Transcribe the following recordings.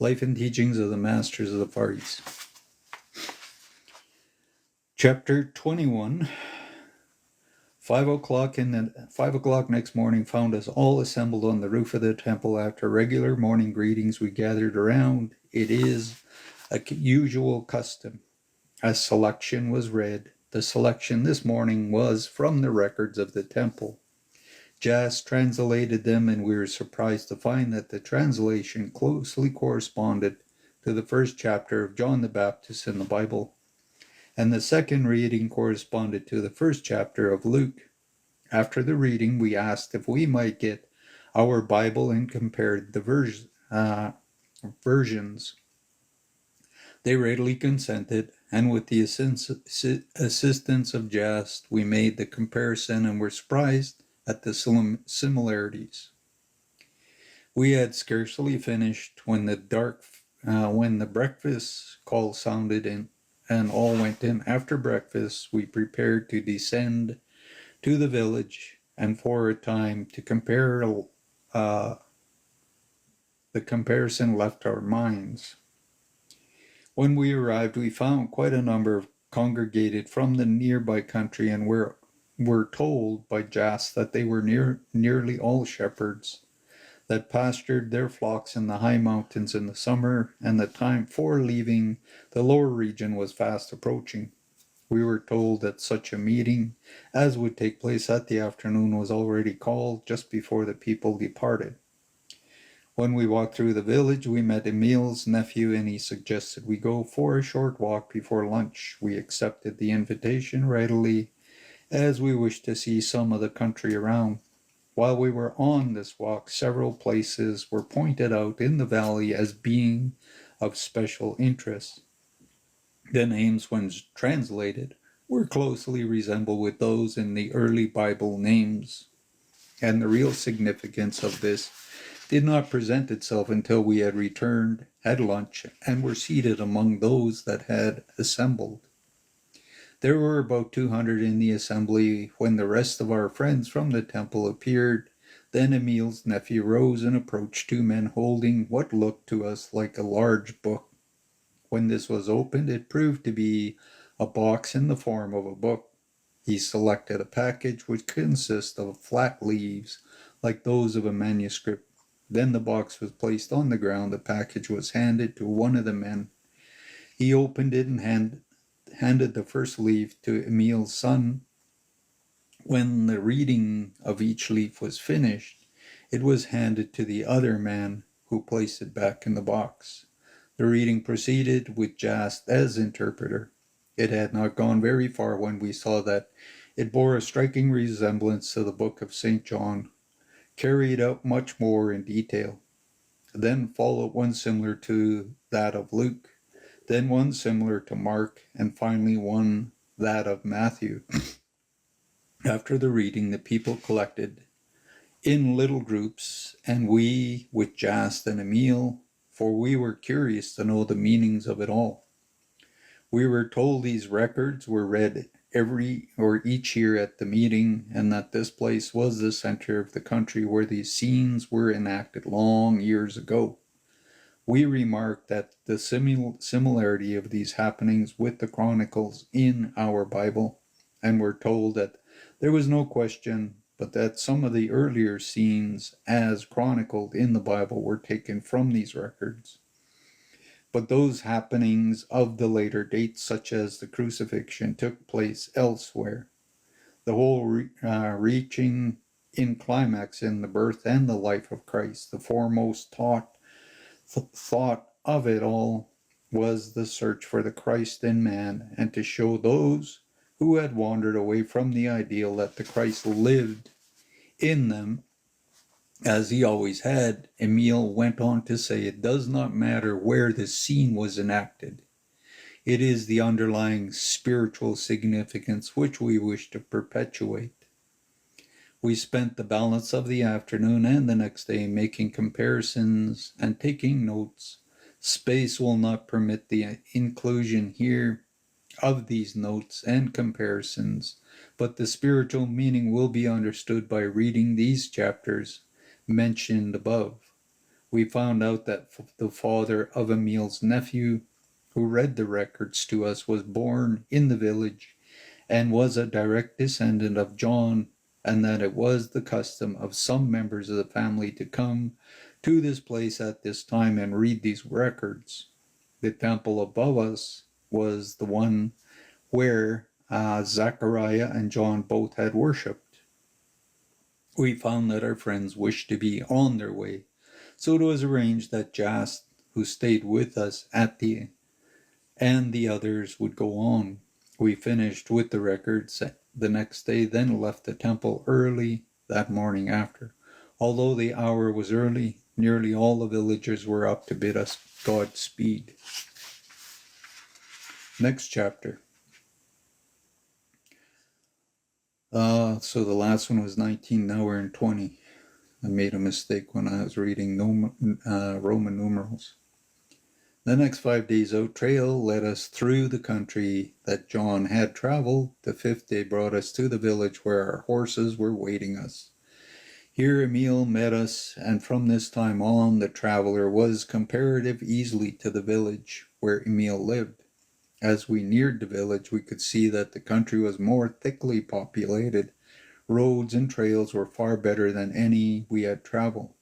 Life and Teachings of the Masters of the Far East. Chapter 21. 5 o'clock next morning found us all assembled on the roof of the temple. After regular morning greetings, we gathered around. It is a usual custom. A selection was read. The selection this morning was from the records of the temple. Jas translated them, and we were surprised to find that the translation closely corresponded to the first chapter of John the Baptist in the Bible, and the second reading corresponded to the first chapter of Luke. After the reading, we asked if we might get our Bible and compared the versions. They readily consented, and with the assistance of Jas, we made the comparison and were surprised at the similarities. We had scarcely finished when the breakfast call sounded and all went in. After breakfast, we prepared to descend to the village and for a time to compare. The comparison left our minds. When we arrived, we found quite a number congregated from the nearby country, and were told by Jas that they were nearly all shepherds that pastured their flocks in the high mountains in the summer, and the time for leaving the lower region was fast approaching. We were told that such a meeting as would take place that afternoon was already called just before the people departed. When we walked through the village, we met Emil's nephew, and he suggested we go for a short walk before lunch. We accepted the invitation readily, as we wished to see some of the country around. While we were on this walk, several places were pointed out in the valley as being of special interest. The names, when translated, were closely resembled with those in the early Bible names, and the real significance of this did not present itself until we had returned, had lunch, and were seated among those that had assembled. There were about 200 in the assembly when the rest of our friends from the temple appeared. Then Emil's nephew rose and approached two men holding what looked to us like a large book. When this was opened, it proved to be a box in the form of a book. He selected a package which consisted of flat leaves like those of a manuscript. Then the box was placed on the ground. The package was handed to one of the men. He opened it and handed the first leaf to Emil's son. When the reading of each leaf was finished, it was handed to the other man, who placed it back in the box. The reading proceeded with Jas as interpreter. It had not gone very far when we saw that it bore a striking resemblance to the book of St. John, carried out much more in detail. Then followed one similar to that of Luke, then one similar to Mark, and finally one that of Matthew. After the reading, the people collected in little groups, and we with Jas and Emil, for we were curious to know the meanings of it all. We were told these records were read each year at the meeting, and that this place was the center of the country where these scenes were enacted long years ago. We remarked that the similarity of these happenings with the chronicles in our Bible, and were told that there was no question but that some of the earlier scenes as chronicled in the Bible were taken from these records. But those happenings of the later dates, such as the crucifixion, took place elsewhere. The whole reaching in climax in the birth and the life of Christ, the foremost thought of it all was the search for the Christ in man, and to show those who had wandered away from the ideal that the Christ lived in them, as he always had. Emil went on to say, it does not matter where the scene was enacted. It is the underlying spiritual significance which we wish to perpetuate. We spent the balance of the afternoon and the next day making comparisons and taking notes. Space will not permit the inclusion here of these notes and comparisons, but the spiritual meaning will be understood by reading these chapters mentioned above. We found out that the father of Emil's nephew, who read the records to us, was born in the village and was a direct descendant of John, and that it was the custom of some members of the family to come to this place at this time and read these records. The temple above us was the one where Zachariah and John both had worshipped. We found that our friends wished to be on their way, so it was arranged that Jas, who stayed with us and the others would go on. We finished with the records the next day, then left the temple early that morning after. Although the hour was early, nearly all the villagers were up to bid us Godspeed. Next chapter. So the last one was 19, now we're in 20. I made a mistake when I was reading Roman numerals. The next 5 days out trail led us through the country that John had traveled. The 5th day brought us to the village where our horses were waiting us. Here Emil met us, and from this time on the traveler was comparative easily to the village where Emil lived. As we neared the village, we could see that the country was more thickly populated. Roads and trails were far better than any we had traveled.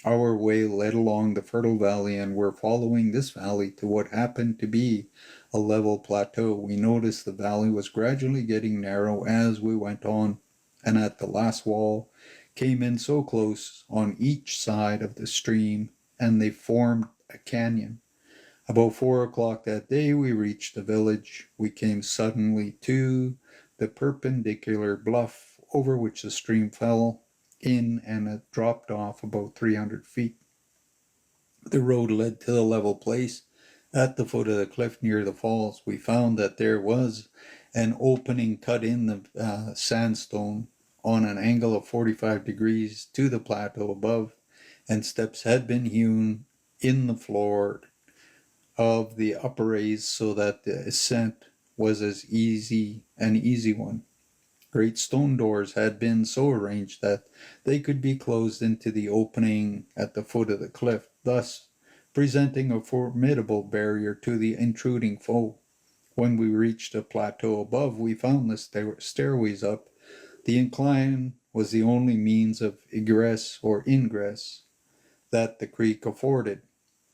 Our way led along the fertile valley, and we're following this valley to what happened to be a level plateau. We noticed the valley was gradually getting narrow as we went on, and at the last wall came in so close on each side of the stream, and they formed a canyon. About 4 o'clock that day we reached the village. We came suddenly to the perpendicular bluff over which the stream fell in, and it dropped off about 300 feet. The road led to the level place at the foot of the cliff near the falls. We found that there was an opening cut in the sandstone on an angle of 45 degrees to the plateau above, and steps had been hewn in the floor of the upper raise so that the ascent was an easy one. Great stone doors had been so arranged that they could be closed into the opening at the foot of the cliff, thus presenting a formidable barrier to the intruding foe. When we reached the plateau above, we found the stairways up. The incline was the only means of egress or ingress that the creek afforded.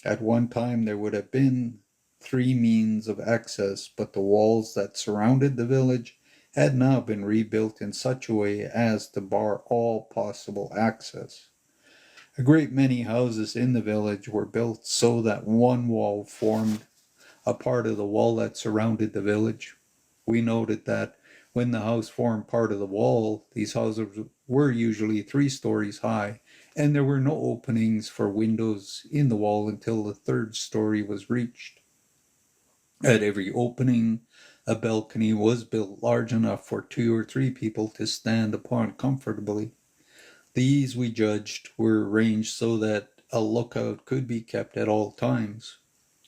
At one time there would have been 3 means of access, but the walls that surrounded the village had now been rebuilt in such a way as to bar all possible access. A great many houses in the village were built so that one wall formed a part of the wall that surrounded the village. We noted that when the house formed part of the wall, these houses were usually 3 stories high, and there were no openings for windows in the wall until the 3rd story was reached. At every opening, a balcony was built large enough for 2 or 3 people to stand upon comfortably. These, we judged, were arranged so that a lookout could be kept at all times.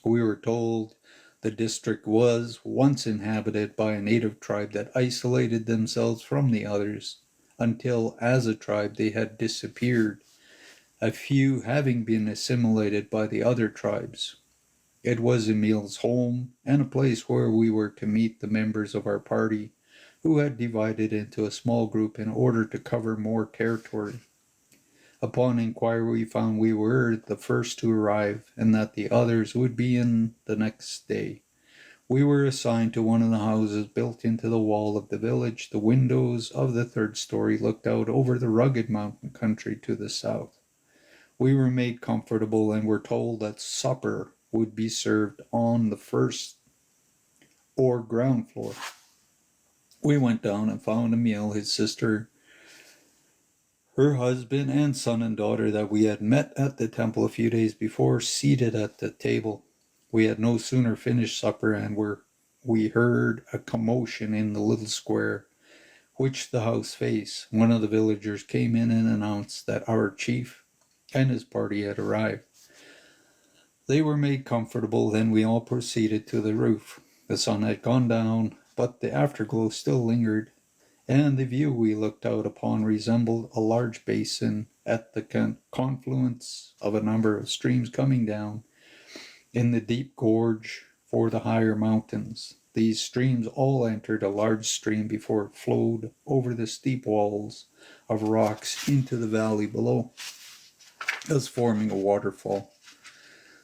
We were told the district was once inhabited by a native tribe that isolated themselves from the others until, as a tribe, they had disappeared, a few having been assimilated by the other tribes. It was Emil's home, and a place where we were to meet the members of our party, who had divided into a small group in order to cover more territory. Upon inquiry, we found we were the first to arrive, and that the others would be in the next day. We were assigned to one of the houses built into the wall of the village. The windows of the 3rd story looked out over the rugged mountain country to the south. We were made comfortable and were told that supper would be served on the 1st or ground floor. We went down and found Emil, his sister, her husband, and son and daughter that we had met at the temple a few days before, seated at the table. We had no sooner finished supper and we heard a commotion in the little square which the house faced. One of the villagers came in and announced that our chief and his party had arrived. They were made comfortable, then we all proceeded to the roof. The sun had gone down, but the afterglow still lingered, and the view we looked out upon resembled a large basin at the confluence of a number of streams coming down in the deep gorge for the higher mountains. These streams all entered a large stream before it flowed over the steep walls of rocks into the valley below, thus forming a waterfall.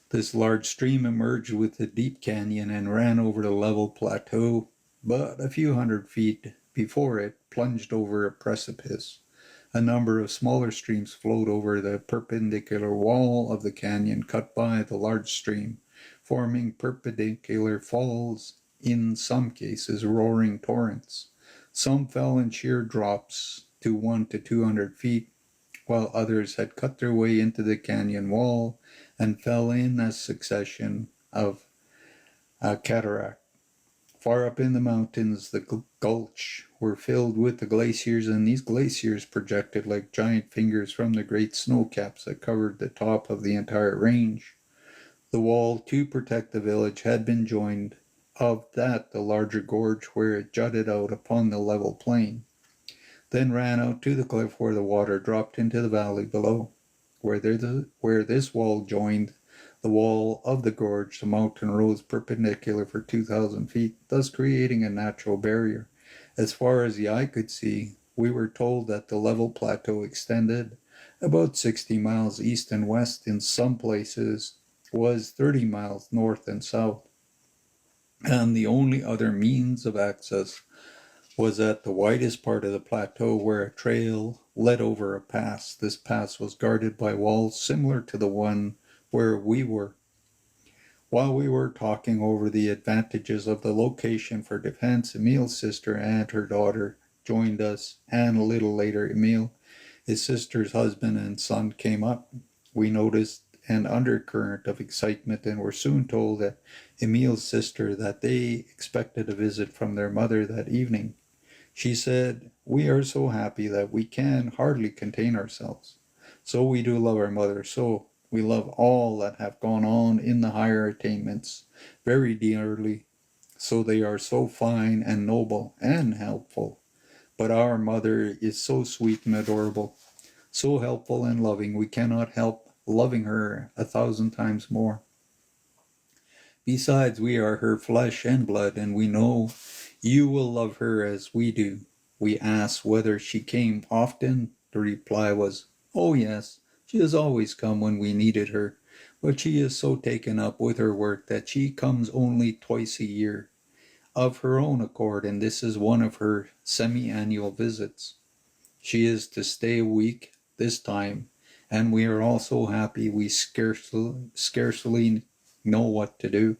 This large stream emerged with the deep canyon and ran over the level plateau, but a few hundred feet before it plunged over a precipice. A number of smaller streams flowed over the perpendicular wall of the canyon cut by the large stream, forming perpendicular falls, in some cases roaring torrents. Some fell in sheer drops to 1 to 200 feet, while others had cut their way into the canyon wall and fell in a succession of a cataract. Far up in the mountains, the gulch were filled with the glaciers, and these glaciers projected like giant fingers from the great snow caps that covered the top of the entire range. The wall to protect the village had been joined of that the larger gorge where it jutted out upon the level plain, then ran out to the cliff where the water dropped into the valley below. Where this wall joined the wall of the gorge, the mountain rose perpendicular for 2,000 feet, thus creating a natural barrier. As far as the eye could see, we were told that the level plateau extended about 60 miles east and west, in some places was 30 miles north and south, and the only other means of access was at the widest part of the plateau where a trail led over a pass. This pass was guarded by walls similar to the one where we were. While we were talking over the advantages of the location for defense, Emil's sister and her daughter joined us, and a little later Emil, his sister's husband and son, came up. We noticed an undercurrent of excitement and were soon told that Emil's sister that they expected a visit from their mother that evening. She said, "We are so happy that we can hardly contain ourselves. So we do love our mother so. We love all that have gone on in the higher attainments very dearly. So they are so fine and noble and helpful. But our mother is so sweet and adorable, so helpful and loving, we cannot help loving her 1,000 times more. Besides, we are her flesh and blood, and we know you will love her as we do." We asked whether she came often. The reply was, "Oh yes, she has always come when we needed her, but she is so taken up with her work that she comes only twice a year, of her own accord, and this is one of her semi-annual visits. She is to stay a week this time, and we are all so happy we scarcely know what to do."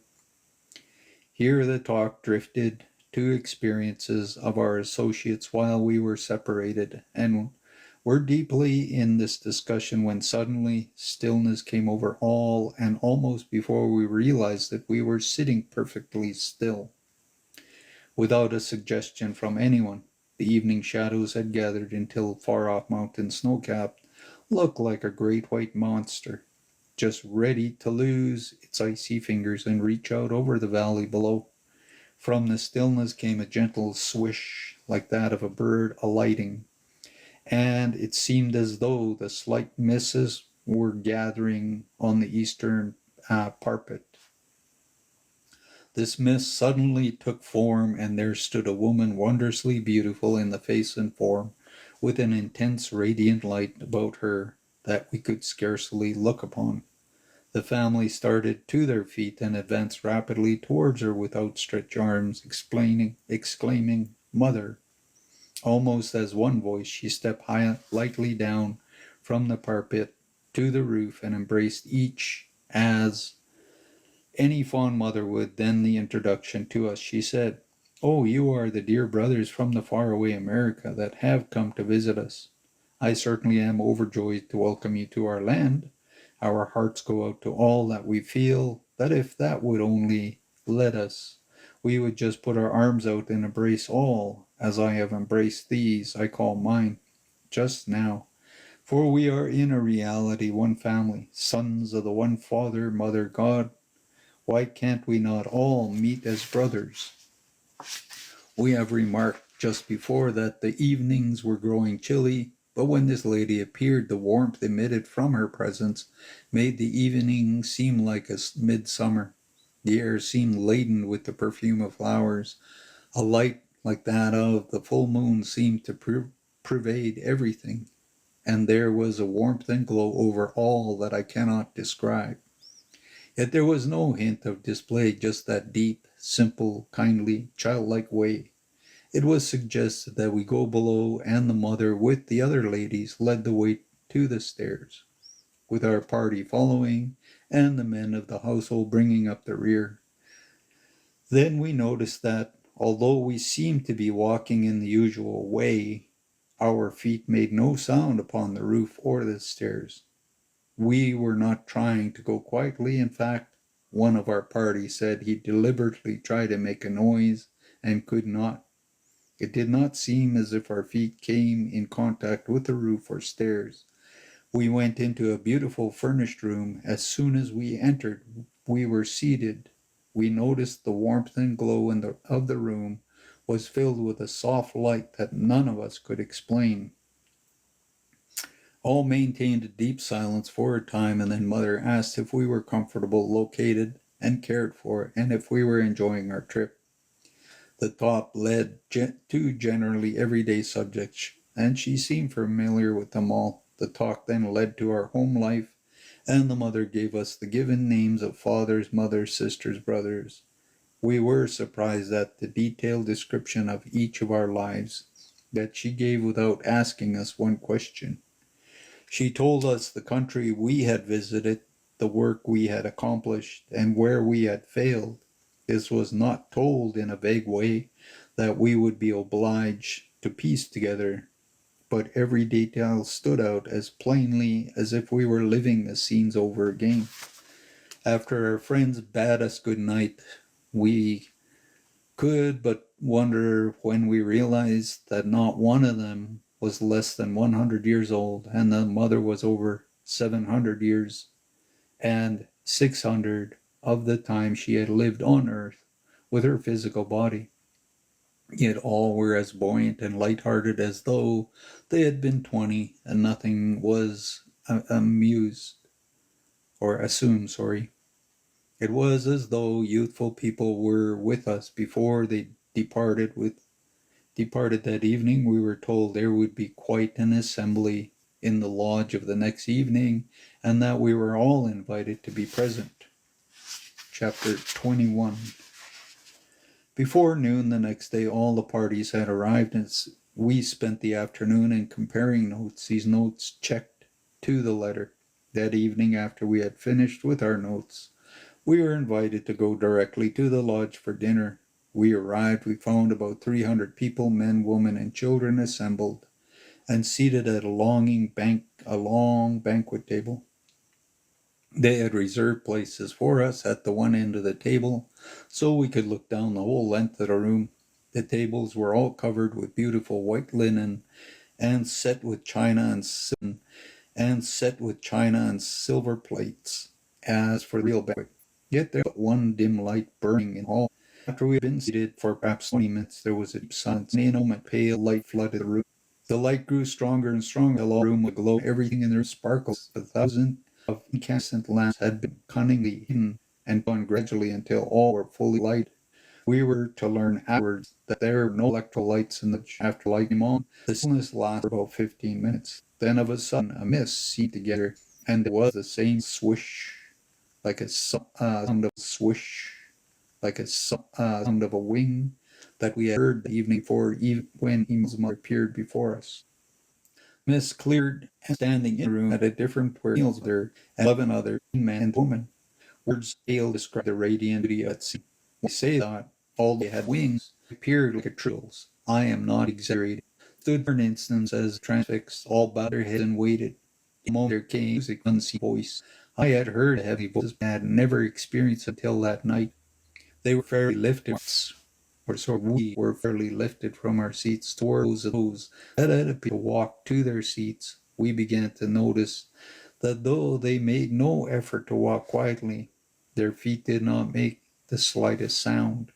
Here the talk drifted to experiences of our associates while we were separated, and were deeply in this discussion when suddenly stillness came over all, and almost before we realized that we were sitting perfectly still, without a suggestion from anyone. The evening shadows had gathered until far-off mountain snow-cap looked like a great white monster, just ready to lose its icy fingers and reach out over the valley below. From the stillness came a gentle swish, like that of a bird alighting, and it seemed as though the slight mists were gathering on the eastern parapet. This mist suddenly took form, and there stood a woman wondrously beautiful in the face and form, with an intense radiant light about her that we could scarcely look upon. The family started to their feet and advanced rapidly towards her with outstretched arms, exclaiming, "Mother!" Almost as one voice, she stepped lightly down from the parapet to the roof and embraced each as any fond mother would. Then the introduction to us, she said, "Oh, you are the dear brothers from the faraway America that have come to visit us. I certainly am overjoyed to welcome you to our land. Our hearts go out to all that we feel that if that would only let us, we would just put our arms out and embrace all, as I have embraced these I call mine, just now. For we are in a reality one family, sons of the one Father, Mother, God. Why can't we not all meet as brothers? We have remarked just before that the evenings were growing chilly, But when this lady appeared, the warmth emitted from her presence made the evening seem like a midsummer. The air seemed laden with the perfume of flowers. A light like that of the full moon seemed to pervade everything, and there was a warmth and glow over all that I cannot describe. Yet there was no hint of display, just that deep, simple, kindly, childlike way. It was suggested that we go below, and the mother, with the other ladies, led the way to the stairs, with our party following, and the men of the household bringing up the rear. Then we noticed that, although we seemed to be walking in the usual way, our feet made no sound upon the roof or the stairs. We were not trying to go quietly. In fact, one of our party said he deliberately tried to make a noise and could not. It did not seem as if our feet came in contact with the roof or stairs. We went into a beautiful furnished room. As soon as we entered, we were seated. We noticed the warmth and glow of the room was filled with a soft light that none of us could explain. All maintained a deep silence for a time, and then Mother asked if we were comfortable, located, and cared for, and if we were enjoying our trip. The talk led to generally everyday subjects, and she seemed familiar with them all. The talk then led to our home life, and the mother gave us the given names of fathers, mothers, sisters, brothers. We were surprised at the detailed description of each of our lives that she gave without asking us one question. She told us the country we had visited, the work we had accomplished, and where we had failed. This was not told in a vague way that we would be obliged to piece together, but every detail stood out as plainly as if we were living the scenes over again. After our friends bade us good night, we could but wonder when we realized that not one of them was less than 100 years old, and the mother was over 700 years, and 600 of the time she had lived on earth with her physical body. Yet all were as buoyant and light-hearted as though they had been 20, and nothing was assumed. It was as though youthful people were with us before they departed. Departed that evening, we were told there would be quite an assembly in the lodge of the next evening, and that we were all invited to be present. Chapter 21. Before noon the next day, all the parties had arrived, and we spent the afternoon in comparing notes, these notes checked to the letter. That evening, after we had finished with our notes, we were invited to go directly to the lodge for dinner. We arrived, we found about 300 people, men, women, and children assembled, and seated at a long banquet table. They had reserved places for us at the one end of the table, so we could look down the whole length of the room. The tables were all covered with beautiful white linen, and set with china and silver plates, as for the real banquet. Yet there was but one dim light burning in the hall. After we had been seated for perhaps 20 minutes, there was a deep silence, and in a moment pale light flooded the room. The light grew stronger and stronger until all the room would glow. Everything in the room sparkled. 1,000 of incandescent lamps had been cunningly hidden and gone gradually until all were fully lighted. We were to learn afterwards that there were no electrical lights in the church. After light came on, the stillness lasted for about 15 minutes. Then of a sudden a mist seeped together, and there was the same swish, like a sound of swish, like a sound of a wing that we had heard the evening before, when Emil's mother appeared before us. Miss cleared, and standing in the room at a different where Emil's mother and 11 other men and women. Words fail to describe the radiant beauty of that scene. When I say that, although they had wings, they appeared like trolls. I am not exaggerating. Stood for an instant as transfixed, all bowed their heads and waited. In a moment there came music, unseen voice. I had heard a heavy voice, but had never experienced it until that night. They were fairly lifted, or so we were fairly lifted from our seats towards those that had appeared to walk to their seats. We began to notice that though they made no effort to walk quietly, their feet did not make the slightest sound.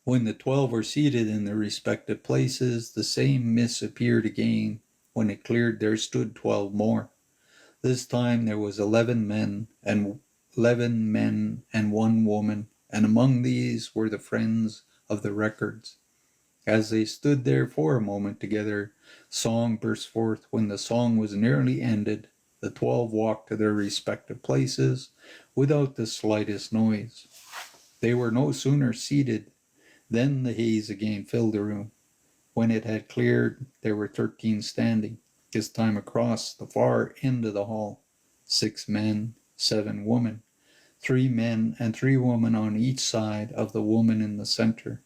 When the 12 were seated in their respective places, the same mist appeared again. When it cleared, there stood 12 more. This time there was 11 men and 1 woman, and among these were the friends of the records. As they stood there for a moment together, song burst forth. When the song was nearly ended, the 12 walked to their respective places without the slightest noise. They were no sooner seated than the haze again filled the room. When it had cleared, there were 13 standing, this time across the far end of the hall. 6 men, 7 women, 3 men and 3 women on each side of the woman in the center.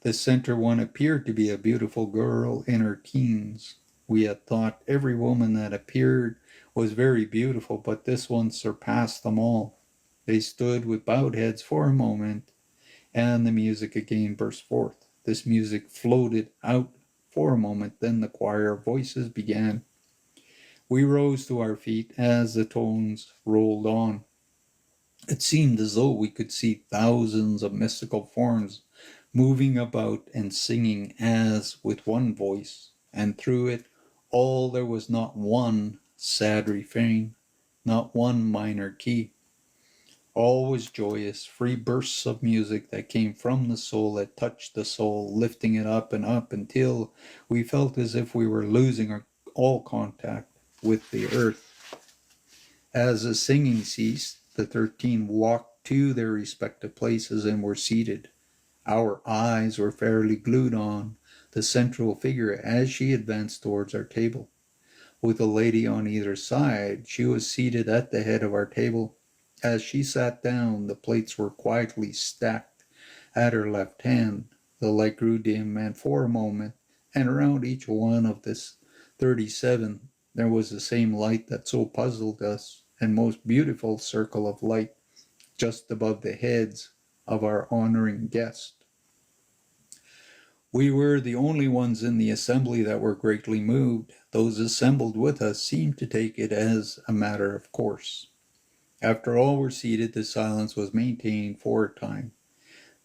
The center one appeared to be a beautiful girl in her teens. We had thought every woman that appeared was very beautiful, but this one surpassed them all. They stood with bowed heads for a moment, and the music again burst forth. This music floated out for a moment, then the choir of voices began. We rose to our feet as the tones rolled on. It seemed as though we could see thousands of mystical forms moving about and singing as with one voice, and through it all there was not one sad refrain, not one minor key. All was joyous, free bursts of music that came from the soul, that touched the soul, lifting it up and up until we felt as if we were losing all contact with the earth. As the singing ceased, the 13 walked to their respective places and were seated. Our eyes were fairly glued on the central figure as she advanced towards our table. With a lady on either side, she was seated at the head of our table. As she sat down, the plates were quietly stacked at her left hand. The light grew dim, and for a moment, and around each one of this 37, there was the same light that so puzzled us, and most beautiful circle of light just above the heads of our honoring guest. We were the only ones in the assembly that were greatly moved. Those assembled with us seemed to take it as a matter of course. After all were seated, the silence was maintained for a time.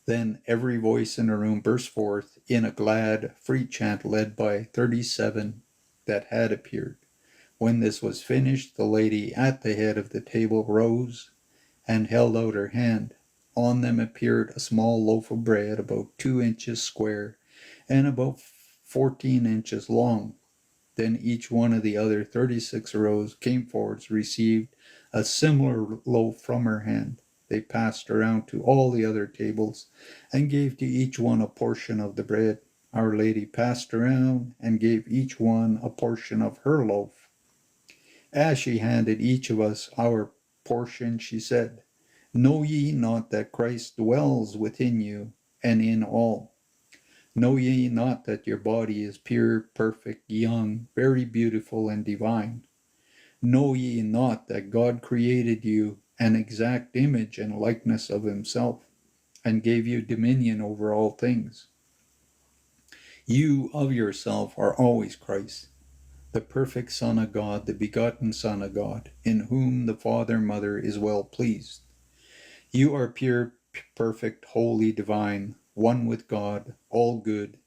Then every voice in the room burst forth in a glad, free chant led by 37 that had appeared. When this was finished, the lady at the head of the table rose and held out her hand. On them appeared a small loaf of bread about 2 inches square and about 14 inches long. Then each one of the other 36 rows came forwards, received a similar loaf from her hand. They passed around to all the other tables and gave to each one a portion of the bread. Our Lady passed around and gave each one a portion of her loaf. As she handed each of us our portion, she said, "Know ye not that Christ dwells within you and in all? Know ye not that your body is pure, perfect, young, very beautiful and divine? Know ye not that God created you an exact image and likeness of himself, and gave you dominion over all things? You of yourself are always Christ, the perfect Son of God, the begotten Son of God, in whom the Father and Mother is well pleased. You are pure, perfect, holy, divine, one with God, all good,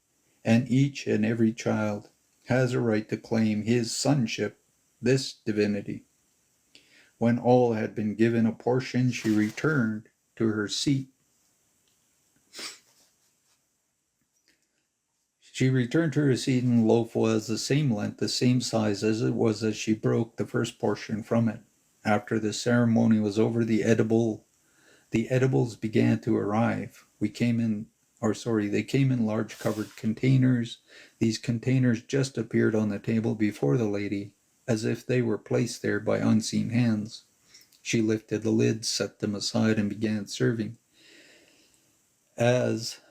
and each and every child has a right to claim his sonship, this divinity." When all had been given a portion, she returned to her seat. And the loaf was the same length, the same size as it was as she broke the first portion from it. After the ceremony was over, the edibles began to arrive. They came in large covered containers. These containers just appeared on the table before the lady, as if they were placed there by unseen hands. She lifted the lids, set them aside, and began serving. As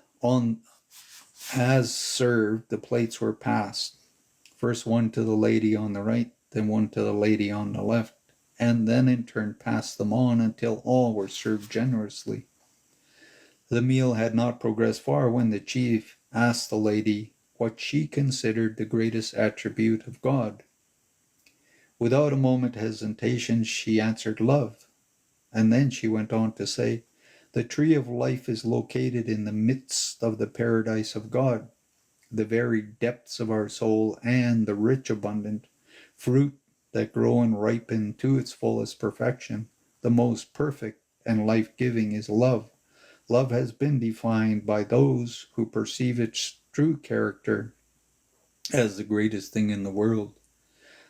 served, the plates were passed. First one to the lady on the right, then one to the lady on the left, and then in turn passed them on until all were served generously. The meal had not progressed far when the chief asked the lady what she considered the greatest attribute of God. Without a moment's hesitation, she answered love, and then she went on to say, The tree of life is located in the midst of the paradise of God, the very depths of our soul, and the rich, abundant fruit that grow and ripen to its fullest perfection. The most perfect and life-giving is love. Love has been defined by those who perceive its true character as the greatest thing in the world.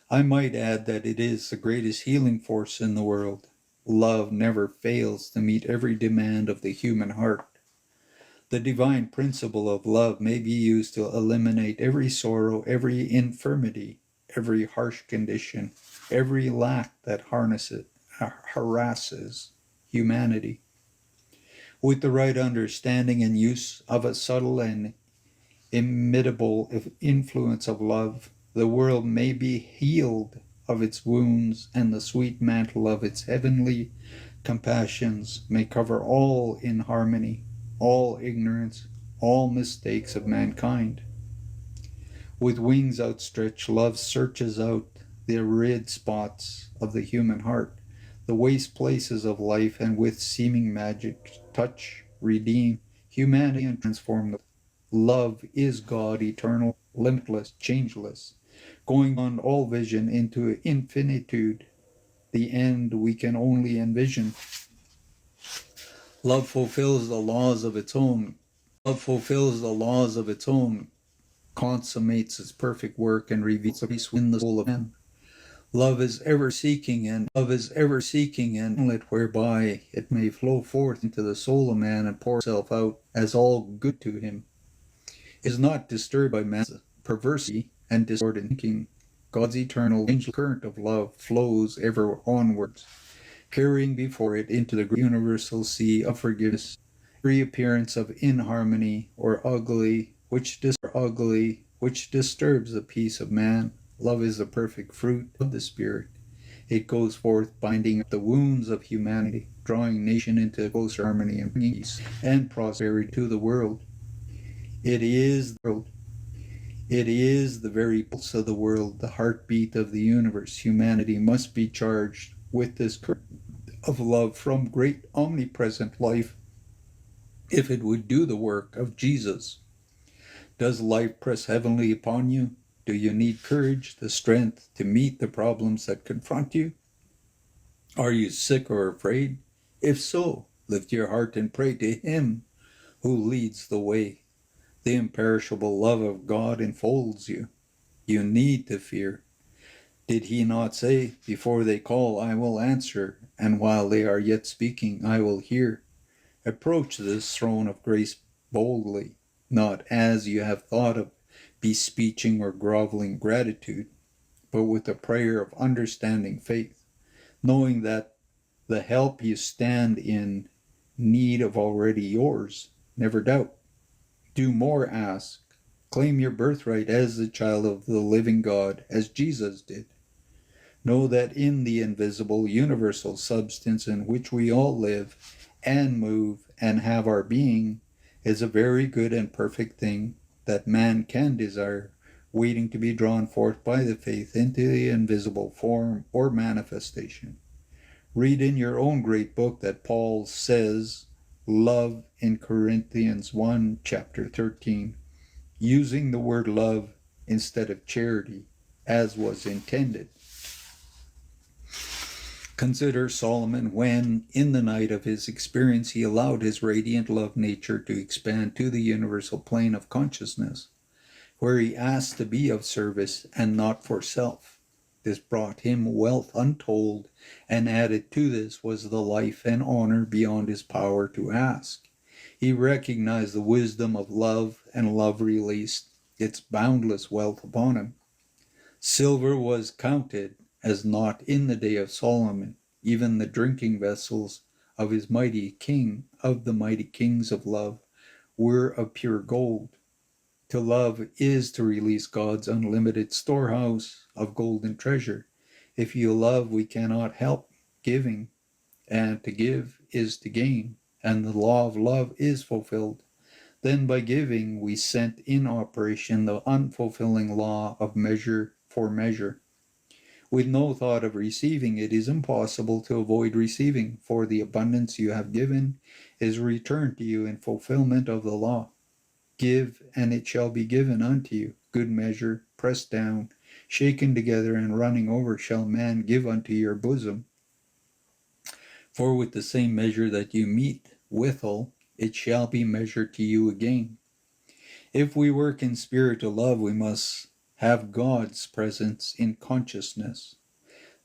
I might add that it is the greatest healing force in the world. Love never fails to meet every demand of the human heart. The divine principle of love may be used to eliminate every sorrow, every infirmity, every harsh condition, every lack that harasses humanity. With the right understanding and use of a subtle and imitable influence of love, the world may be healed of its wounds, and the sweet mantle of its heavenly compassions may cover all inharmony, all ignorance, all mistakes of mankind. With wings outstretched, love searches out the arid spots of the human heart, the waste places of life, and with seeming magic touch, redeem humanity and transform them. Love is God, eternal, limitless, changeless, going on all vision into infinitude, the end we can only envision. Love fulfills the laws of its own. Love fulfills the laws of its own, consummates its perfect work, and reveals the peace within the soul of man. Love is ever seeking an outlet whereby it may flow forth into the soul of man and pour itself out as all good to him. It is not disturbed by man's perversity and discord in thinking. God's eternal current of love flows ever onwards, carrying before it into the great universal sea of forgiveness every appearance of inharmony or ugly which disturbs the peace of man. Love is the perfect fruit of the Spirit. It goes forth binding up the wounds of humanity, drawing nation into closer harmony and peace and prosperity to the world. It is the very pulse of the world, the heartbeat of the universe. Humanity must be charged with this current of love from great omnipresent life if it would do the work of Jesus. Does life press heavily upon you? Do you need courage, the strength to meet the problems that confront you? Are you sick or afraid? If so, lift your heart and pray to Him who leads the way. The imperishable love of God enfolds you. You need to fear. Did He not say, "Before they call, I will answer, and while they are yet speaking, I will hear"? Approach this throne of grace boldly, not as you have thought of bespeeching or groveling gratitude, but with a prayer of understanding faith, knowing that the help you stand in need of already yours. Never doubt. Do more, ask. Claim your birthright as the child of the living God, as Jesus did. Know that in the invisible, universal substance in which we all live and move and have our being is a very good and perfect thing that man can desire, waiting to be drawn forth by the faith into the invisible form or manifestation. Read in your own great book that Paul says love in Corinthians 1, chapter 13, using the word love instead of charity, as was intended. Consider Solomon when, in the night of his experience, he allowed his radiant love nature to expand to the universal plane of consciousness, where he asked to be of service and not for self. This brought him wealth untold, and added to this was the life and honor beyond his power to ask. He recognized the wisdom of love, and love released its boundless wealth upon him. Silver was counted as naught in the day of Solomon. Even the drinking vessels of the mighty kings of love, were of pure gold. To love is to release God's unlimited storehouse of golden treasure. If you love, we cannot help giving, and to give is to gain, and the law of love is fulfilled. Then by giving, we set in operation the unfulfilling law of measure for measure. With no thought of receiving, it is impossible to avoid receiving, for the abundance you have given is returned to you in fulfillment of the law. Give, and it shall be given unto you. Good measure, pressed down, shaken together, and running over, shall man give unto your bosom. For with the same measure that you mete withal, it shall be measured to you again. If we work in spirit to love, we must have God's presence in consciousness.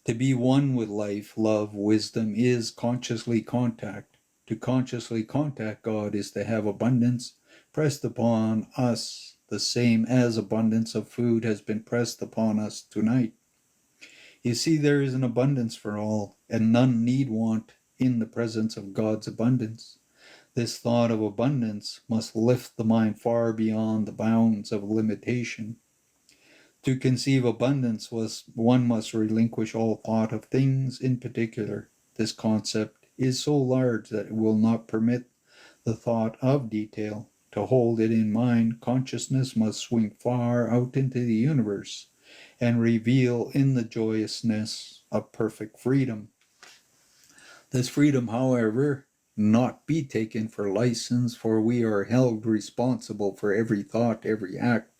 To be one with life, love, wisdom is consciously contact. To consciously contact God is to have abundance pressed upon us, the same as abundance of food has been pressed upon us tonight. You see, there is an abundance for all, and none need want in the presence of God's abundance. This thought of abundance must lift the mind far beyond the bounds of limitation. To conceive abundance, one must relinquish all thought of things in particular. This concept is so large that it will not permit the thought of detail. To hold it in mind, consciousness must swing far out into the universe and reveal in the joyousness of perfect freedom. This freedom, however, not be taken for license, for we are held responsible for every thought, every act.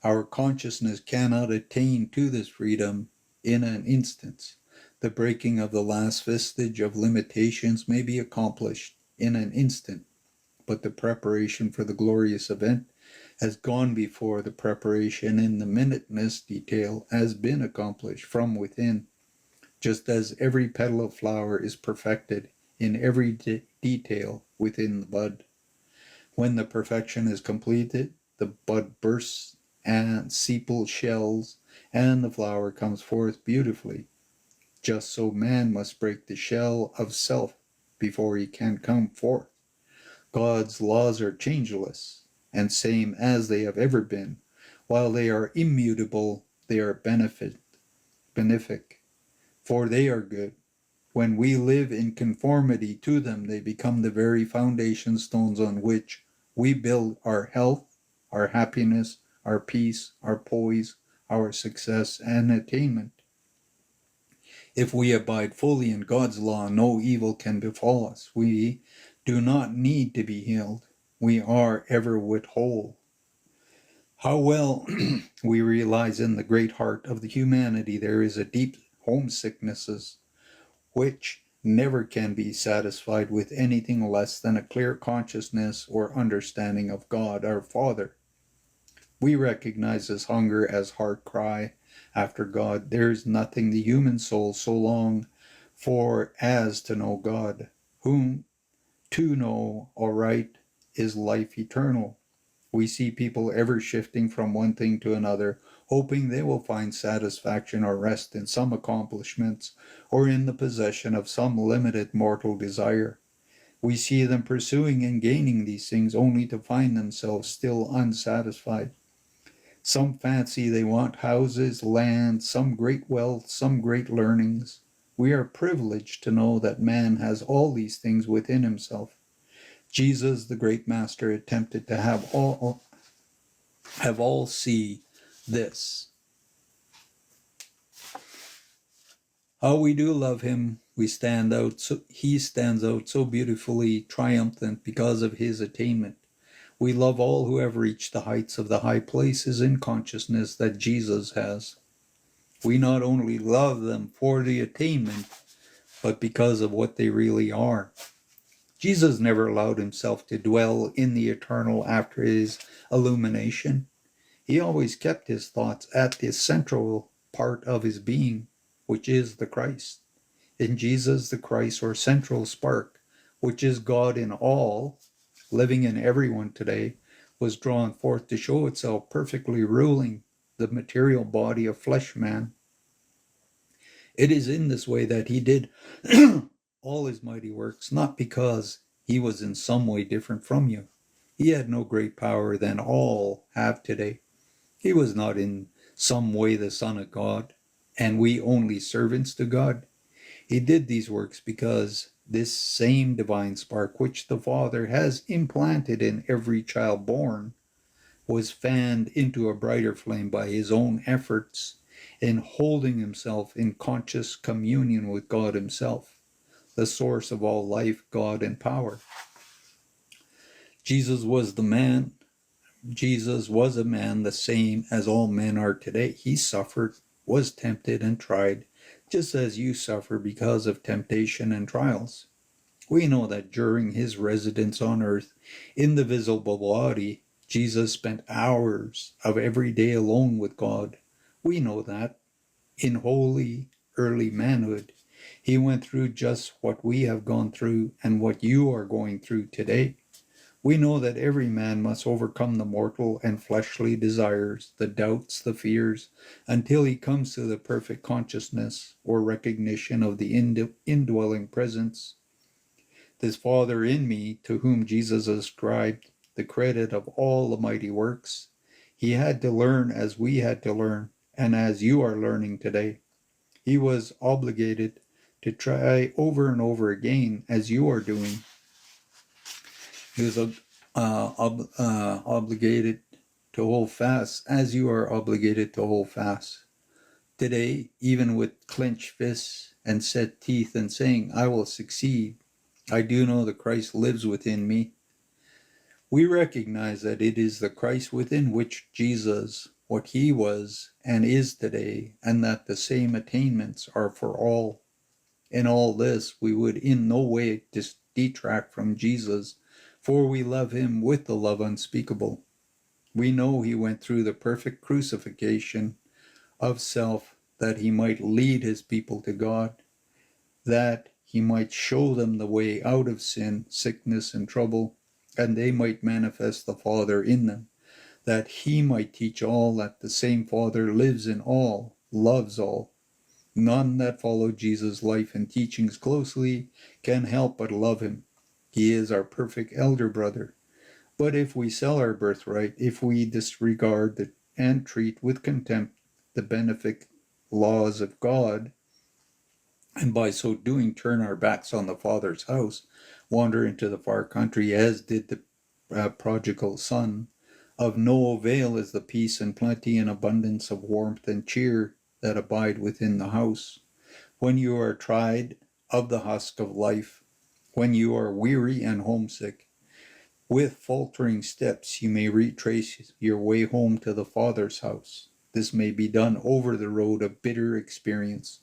Our consciousness cannot attain to this freedom in an instant. The breaking of the last vestige of limitations may be accomplished in an instant, but the preparation for the glorious event has gone before the preparation in the minuteness detail has been accomplished from within. Just as every petal of flower is perfected in every detail within the bud. When the perfection is completed, the bud bursts and sepals shells, and the flower comes forth beautifully. Just so man must break the shell of self before he can come forth. God's laws are changeless, and same as they have ever been. While they are immutable, they are benefic, for they are good. When we live in conformity to them, they become the very foundation stones on which we build our health, our happiness, our peace, our poise, our success, and attainment. If we abide fully in God's law, no evil can befall us. We do not need to be healed. We are ever whole. How well we realize in the great heart of the humanity there is a deep homesickness which never can be satisfied with anything less than a clear consciousness or understanding of God our Father. We recognize this hunger as heart cry after God. There is nothing the human soul so long for as to know God, whom to know aright is life eternal. We see people ever shifting from one thing to another, hoping they will find satisfaction or rest in some accomplishments or in the possession of some limited mortal desire. We see them pursuing and gaining these things only to find themselves still unsatisfied. Some fancy they want houses, land, some great wealth, some great learnings. We are privileged to know that man has all these things within himself. Jesus, the great master, attempted to have all see this. How we do love him. He stands out so beautifully triumphant because of his attainment. We love all who have reached the heights of the high places in consciousness that Jesus has. We not only love them for the attainment, but because of what they really are. Jesus never allowed himself to dwell in the eternal after his illumination. He always kept his thoughts at the central part of his being, which is the Christ. In Jesus, the Christ, or central spark, which is God in all, living in everyone today, was drawn forth to show itself perfectly ruling the material body of flesh man. It is in this way that he did all his mighty works, not because he was in some way different from you. He had no great power than all have today. He was not in some way the Son of God, and we only servants to God. He did these works because this same divine spark which the Father has implanted in every child born was fanned into a brighter flame by his own efforts in holding himself in conscious communion with God himself, the source of all life, God, and power. Jesus was a man the same as all men are today. He suffered, was tempted, and tried, just as you suffer because of temptation and trials. We know that during his residence on earth, in the visible body, Jesus spent hours of every day alone with God. We know that. In holy, early manhood, he went through just what we have gone through and what you are going through today. We know that every man must overcome the mortal and fleshly desires, the doubts, the fears, until he comes to the perfect consciousness or recognition of the indwelling presence. This Father in me, to whom Jesus ascribed the credit of all the mighty works, he had to learn as we had to learn, and as you are learning today. He was obligated to try over and over again, as you are doing. He was obligated to hold fast, as you are obligated to hold fast. Today, even with clenched fists and set teeth and saying, I will succeed, I do know that Christ lives within me. We recognize that it is the Christ within which Jesus, what he was and is today, and that the same attainments are for all. In all this, we would in no way detract from Jesus, for we love him with the love unspeakable. We know he went through the perfect crucifixion of self that he might lead his people to God, that he might show them the way out of sin, sickness, and trouble, and they might manifest the Father in them, that he might teach all that the same Father lives in all, loves all. None that follow Jesus' life and teachings closely can help but love him. He is our perfect elder brother. But if we sell our birthright, if we disregard and treat with contempt the benefic laws of God, and by so doing turn our backs on the Father's house, wander into the far country as did the prodigal son, of no avail is the peace and plenty and abundance of warmth and cheer that abide within the house. When you are tried of the husk of life, when you are weary and homesick, with faltering steps you may retrace your way home to the Father's house. This may be done over the road of bitter experience,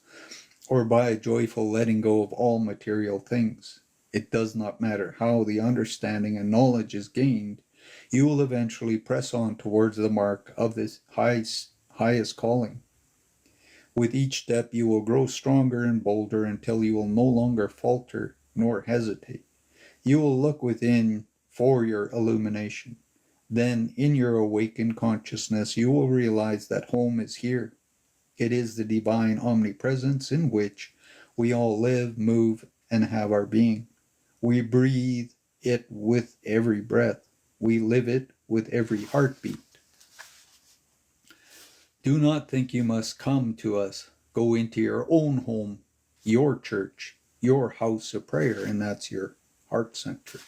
or by a joyful letting go of all material things. It does not matter how the understanding and knowledge is gained, you will eventually press on towards the mark of this highest calling. With each step you will grow stronger and bolder until you will no longer falter nor hesitate. You will look within for your illumination. Then, in your awakened consciousness, you will realize that home is here. It is the divine omnipresence in which we all live, move, and have our being. We breathe it with every breath. We live it with every heartbeat. Do not think you must come to us. Go into your own home, your church, your house of prayer, and that's your heart center.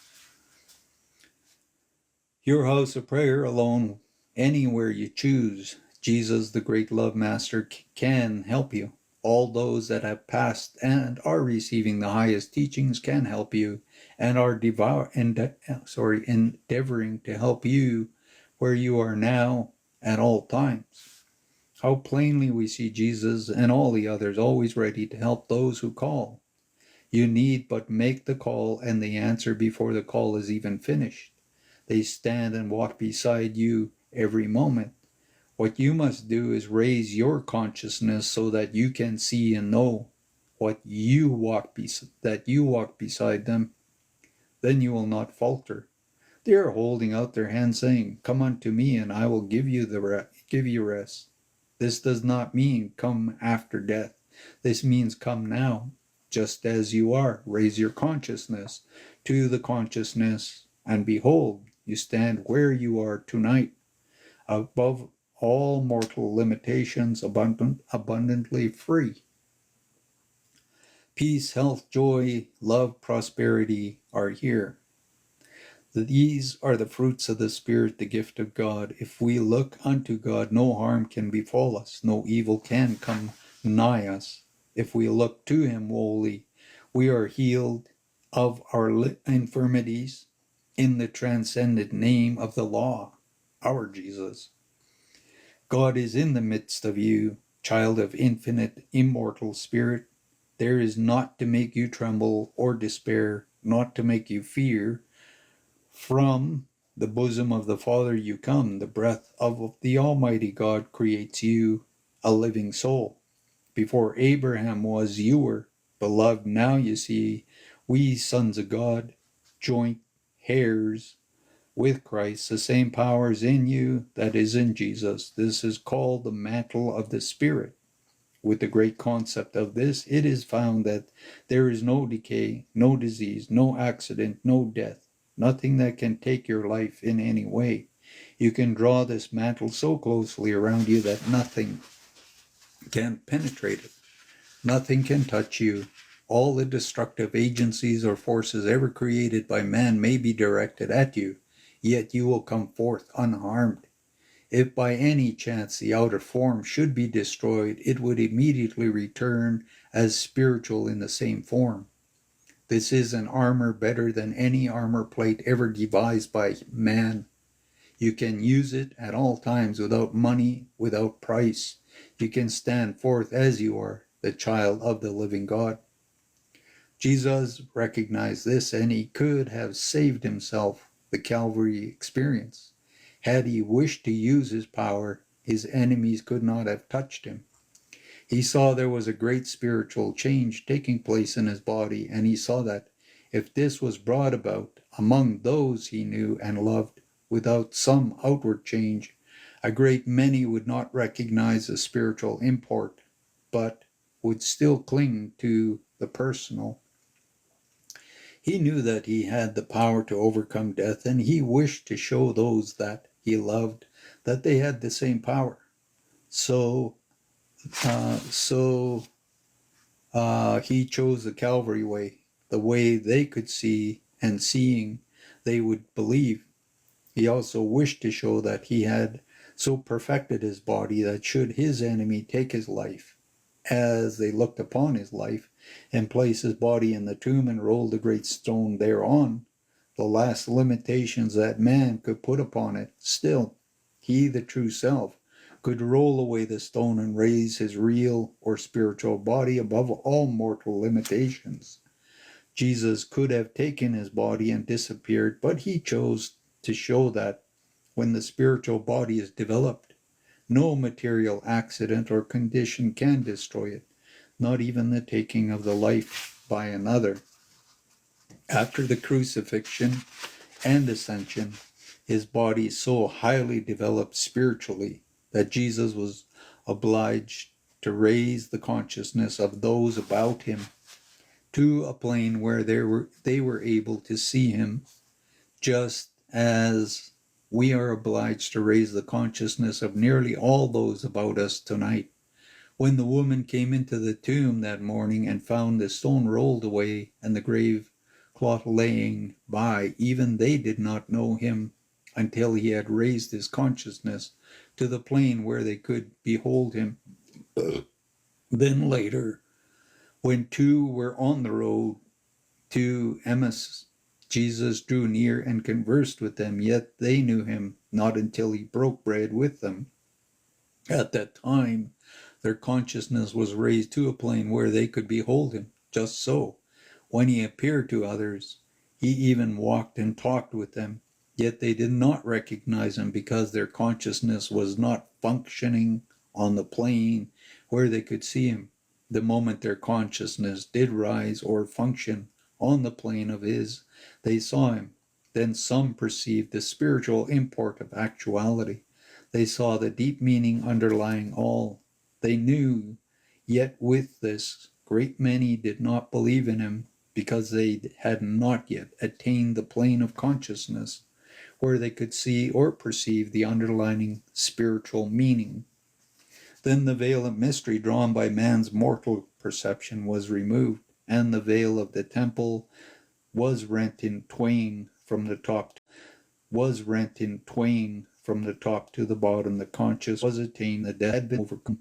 Your house of prayer alone, anywhere you choose. Jesus, the great love master, can help you. All those that have passed and are receiving the highest teachings can help you and are endeavoring to help you where you are now at all times. How plainly we see Jesus and all the others always ready to help those who call. You need but make the call and the answer before the call is even finished. They stand and walk beside you every moment. What you must do is raise your consciousness so that you can see and know that you walk beside them. Then you will not falter. They are holding out their hands saying, "Come unto me and I will give you rest." This does not mean come after death. This means come now, just as you are. Raise your consciousness to the consciousness, and behold, you stand where you are tonight, above all mortal limitations, abundantly free. Peace, health, joy, love, prosperity are here. These are the fruits of the Spirit, the gift of God. If we look unto God, no harm can befall us, no evil can come nigh us. If we look to him wholly, we are healed of our infirmities in the transcendent name of the law, our Jesus. God is in the midst of you, child of infinite, immortal Spirit. There is naught to make you tremble or despair, naught to make you fear. From the bosom of the Father you come. The breath of the Almighty God creates you, a living soul. Before Abraham was, you were. Beloved, now you see, we sons of God, joint heirs with Christ, the same power is in you that is in Jesus. This is called the mantle of the Spirit. With the great concept of this, it is found that there is no decay, no disease, no accident, no death, nothing that can take your life in any way. You can draw this mantle so closely around you that nothing can penetrate it. Nothing can touch you. All the destructive agencies or forces ever created by man may be directed at you, yet you will come forth unharmed. If by any chance the outer form should be destroyed, it would immediately return as spiritual in the same form. This is an armor better than any armor plate ever devised by man. You can use it at all times without money, without price. You can stand forth as you are, the child of the living God. Jesus recognized this, and he could have saved himself the Calvary experience. Had he wished to use his power, his enemies could not have touched him. He saw there was a great spiritual change taking place in his body, and he saw that if this was brought about among those he knew and loved without some outward change, a great many would not recognize the spiritual import, but would still cling to the personal. He knew that he had the power to overcome death, and he wished to show those that he loved that they had the same power. So he chose the Calvary way, the way they could see, and seeing they would believe. He also wished to show that he had so perfected his body that should his enemy take his life, as they looked upon his life, and place his body in the tomb and roll the great stone thereon, the last limitations that man could put upon it, still, he, the true self, could roll away the stone and raise his real or spiritual body above all mortal limitations. Jesus could have taken his body and disappeared, but he chose to show that when the spiritual body is developed, no material accident or condition can destroy it, not even the taking of the life by another. After the crucifixion and ascension, his body so highly developed spiritually that Jesus was obliged to raise the consciousness of those about him to a plane where they were able to see him, just as we are obliged to raise the consciousness of nearly all those about us tonight. When the woman came into the tomb that morning and found the stone rolled away and the grave cloth laying by, even they did not know him until he had raised his consciousness to the plane where they could behold him. Then later, when two were on the road to Emmaus, Jesus drew near and conversed with them, yet they knew him not until he broke bread with them. At that time, their consciousness was raised to a plane where they could behold him. Just so, when he appeared to others, he even walked and talked with them, yet they did not recognize him because their consciousness was not functioning on the plane where they could see him. The moment their consciousness did rise or function on the plane of his, they saw him. Then some perceived the spiritual import of actuality. They saw the deep meaning underlying all. They knew, yet with this, great many did not believe in him because they had not yet attained the plane of consciousness where they could see or perceive the underlying spiritual meaning. Then the veil of mystery drawn by man's mortal perception was removed, and the veil of the temple was rent in twain. from the top, was rent in twain from the top to the bottom. The conscious was attained, the death had been overcome,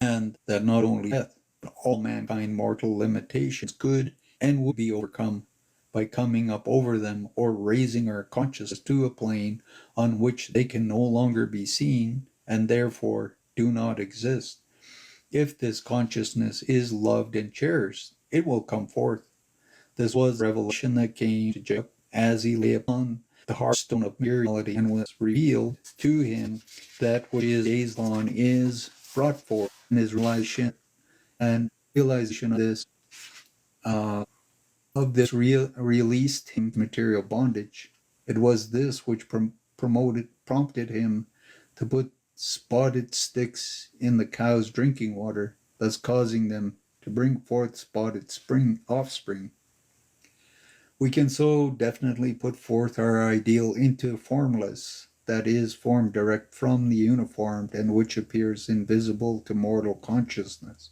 and that not only death, but all mankind mortal limitations could and would be overcome by coming up over them or raising our consciousness to a plane on which they can no longer be seen and therefore do not exist. If this consciousness is loved and cherished, it will come forth. This was the revelation that came to Jacob as he lay upon the hearthstone of materiality, and was revealed to him that which is gazed on is brought forth in his realization, and realization uh, of this released him from material bondage. It was this which prompted him to put spotted sticks in the cows' drinking water, thus causing them to bring forth spotted offspring. We can so definitely put forth our ideal into formless, that is, form direct from the uniformed, and which appears invisible to mortal consciousness.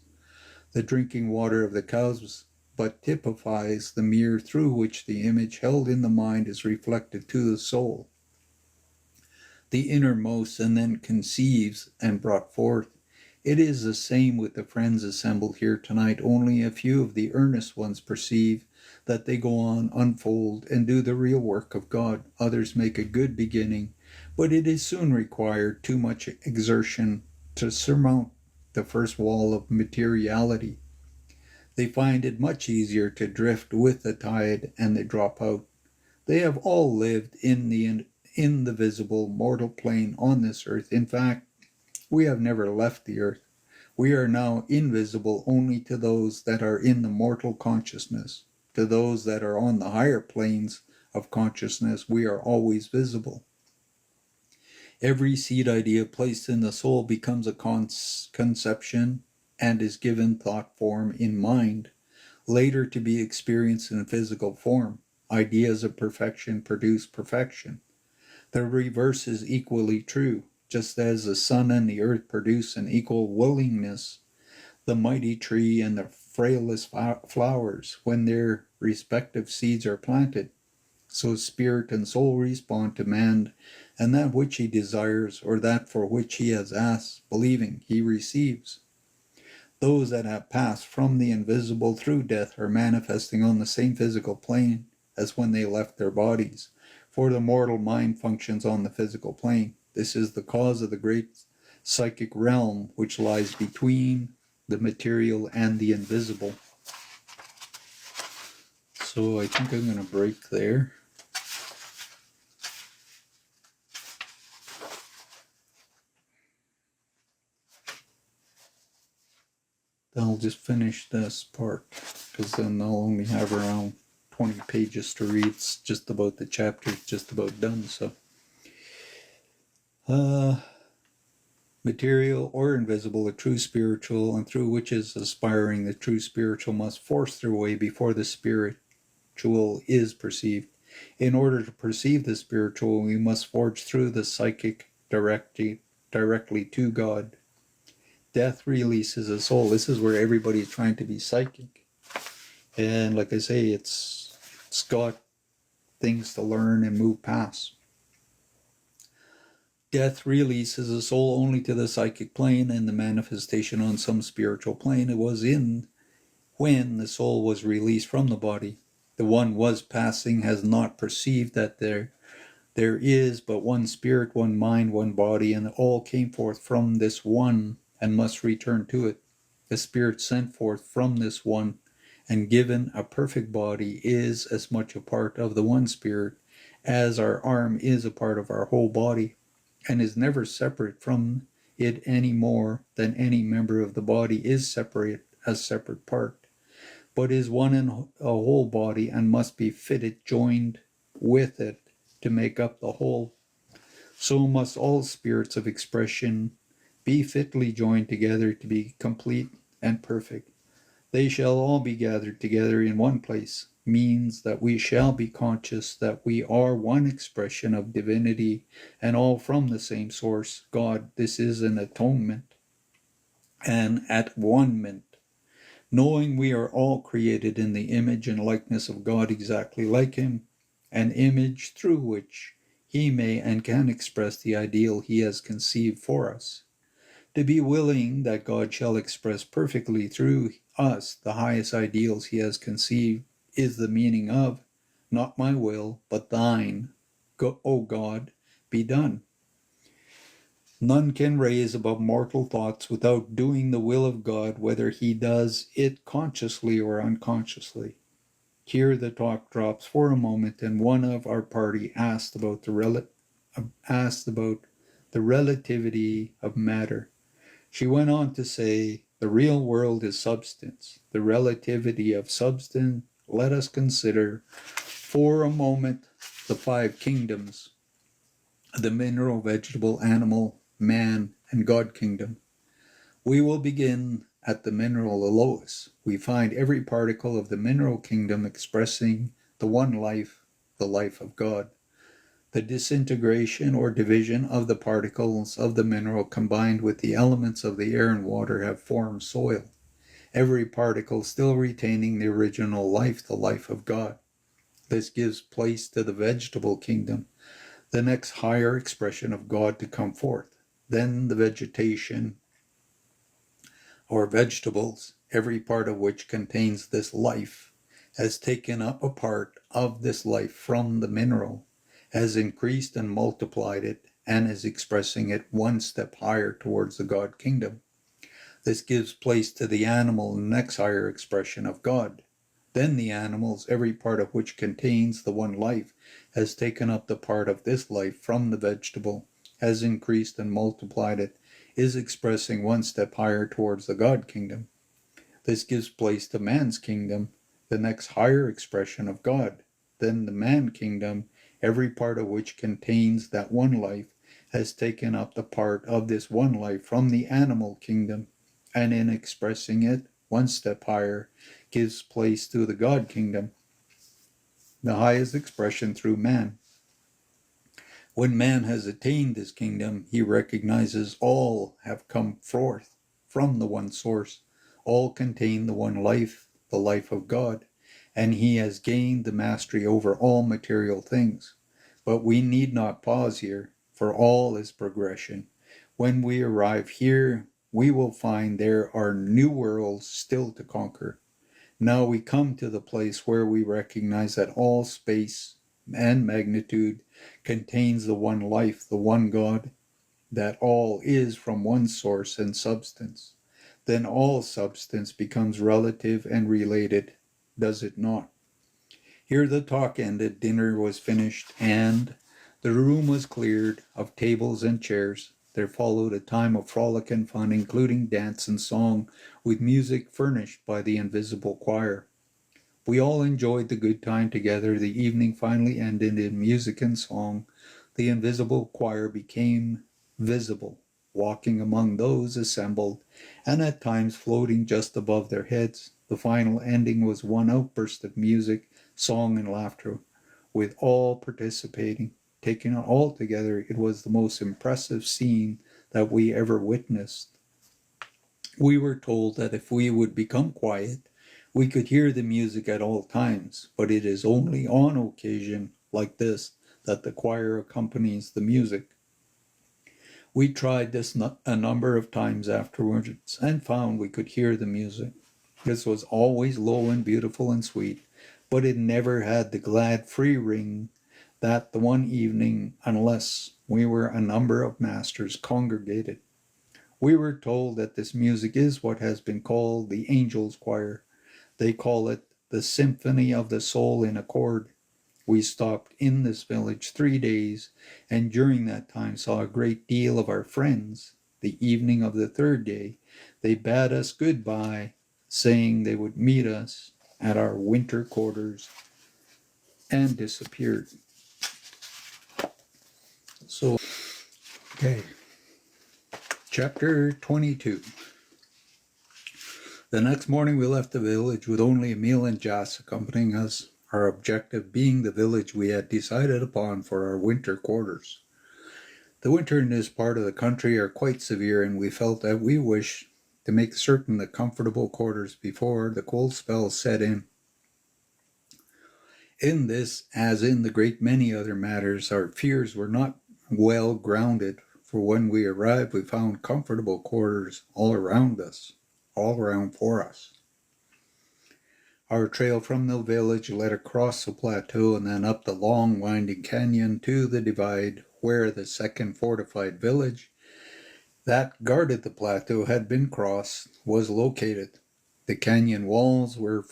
The drinking water of the cows but typifies the mirror through which the image held in the mind is reflected to the soul, the innermost, and then conceives and brought forth. It is the same with the friends assembled here tonight, only a few of the earnest ones perceive that they go on, unfold, and do the real work of God. Others make a good beginning, but it is soon required too much exertion to surmount the first wall of materiality. They find it much easier to drift with the tide, and they drop out. They have all lived in the visible mortal plane on this earth. In fact, we have never left the earth. We are now invisible only to those that are in the mortal consciousness. To those that are on the higher planes of consciousness, we are always visible. Every seed idea placed in the soul becomes a conception and is given thought form in mind, later to be experienced in physical form. Ideas of perfection produce perfection. The reverse is equally true. Just as the sun and the earth produce an equal willingness, the mighty tree and the frailest flowers, when their respective seeds are planted, so spirit and soul respond to man, and that which he desires, or that for which he has asked, believing he receives. Those that have passed from the invisible through death are manifesting on the same physical plane as when they left their bodies, for the mortal mind functions on the physical plane. This is the cause of the great psychic realm which lies between the material and the invisible. So I think I'm going to break there. Then I'll just finish this part, because then I'll only have around 20 pages to read. It's just about the chapter, just about done. So material or invisible, a true spiritual, and through which is aspiring, the true spiritual must force their way before the spiritual is perceived. In order to perceive the spiritual, we must forge through the psychic directly to God. Death releases a soul. This is where everybody's trying to be psychic. And like I say, it's got things to learn and move past. Death releases a soul only to the psychic plane and the manifestation on some spiritual plane it was in when the soul was released from the body. The one was passing has not perceived that there is but one spirit, one mind, one body, and all came forth from this one and must return to it. The spirit sent forth from this one and given a perfect body is as much a part of the one spirit as our arm is a part of our whole body, and is never separate from it any more than any member of the body is separate as separate part, but is one in a whole body and must be joined with it to make up the whole. So must all spirits of expression be fitly joined together to be complete and perfect. They shall all be gathered together in one place, means that we shall be conscious that we are one expression of divinity and all from the same source, God. This is an atonement and at one-ment. Knowing we are all created in the image and likeness of God exactly like Him, an image through which he may and can express the ideal he has conceived for us. To be willing that God shall express perfectly through us the highest ideals he has conceived is the meaning of, not my will, but thine, O God, be done. None can raise above mortal thoughts without doing the will of God, whether he does it consciously or unconsciously. Here the talk drops for a moment, and one of our party asked about the relativity of matter. She went on to say, the real world is substance. The relativity of substance, let us consider for a moment the five kingdoms, the mineral, vegetable, animal, man, and God kingdom. We will begin at the mineral, the lowest. We find every particle of the mineral kingdom expressing the one life, the life of God. The disintegration or division of the particles of the mineral combined with the elements of the air and water have formed soil, every particle still retaining the original life, the life of God. This gives place to the vegetable kingdom, the next higher expression of God to come forth. Then the vegetation or vegetables, every part of which contains this life, has taken up a part of this life from the mineral, has increased and multiplied it, and is expressing it one step higher towards the God kingdom. This gives place to the animal, the next higher expression of God. Then the animals, every part of which contains the one life, has taken up the part of this life from the vegetable, has increased and multiplied it, is expressing one step higher towards the God kingdom. This gives place to man's kingdom, the next higher expression of God. Then the man kingdom, every part of which contains that one life, has taken up the part of this one life from the animal kingdom, and in expressing it one step higher, gives place to the God kingdom, the highest expression through man. When man has attained this kingdom, he recognizes all have come forth from the one source, all contain the one life, the life of God, and he has gained the mastery over all material things. But we need not pause here, for all is progression. When we arrive here, we will find there are new worlds still to conquer. Now we come to the place where we recognize that all space and magnitude contains the one life, the one God, that all is from one source and substance. Then all substance becomes relative and related, does it not? Here the talk ended, dinner was finished, and the room was cleared of tables and chairs. There followed a time of frolic and fun, including dance and song, with music furnished by the invisible choir. We all enjoyed the good time together. The evening finally ended in music and song. The invisible choir became visible, walking among those assembled, and at times floating just above their heads. The final ending was one outburst of music, song, and laughter, with all participating. Taken all together, it was the most impressive scene that we ever witnessed. We were told that if we would become quiet, we could hear the music at all times, but it is only on occasion like this that the choir accompanies the music. We tried this a number of times afterwards and found we could hear the music. This was always low and beautiful and sweet, but it never had the glad free ring that the one evening, unless we were a number of masters congregated. We were told that this music is what has been called the angels' choir. They call it the symphony of the soul in accord. We stopped in this village 3 days, and during that time saw a great deal of our friends. The evening of the third day, they bade us goodbye, saying they would meet us at our winter quarters, and disappeared. So, okay, chapter 22. The next morning we left the village with only Emil and Jas accompanying us, our objective being the village we had decided upon for our winter quarters. The winter in this part of the country are quite severe, and we felt that we wished to make certain the comfortable quarters before the cold spell set in. In this, as in the great many other matters, our fears were not well grounded, for when we arrived we found comfortable quarters all around for us. Our trail from the village led across the plateau and then up the long winding canyon to the divide where the second fortified village that guarded the plateau had been crossed was located. The canyon walls were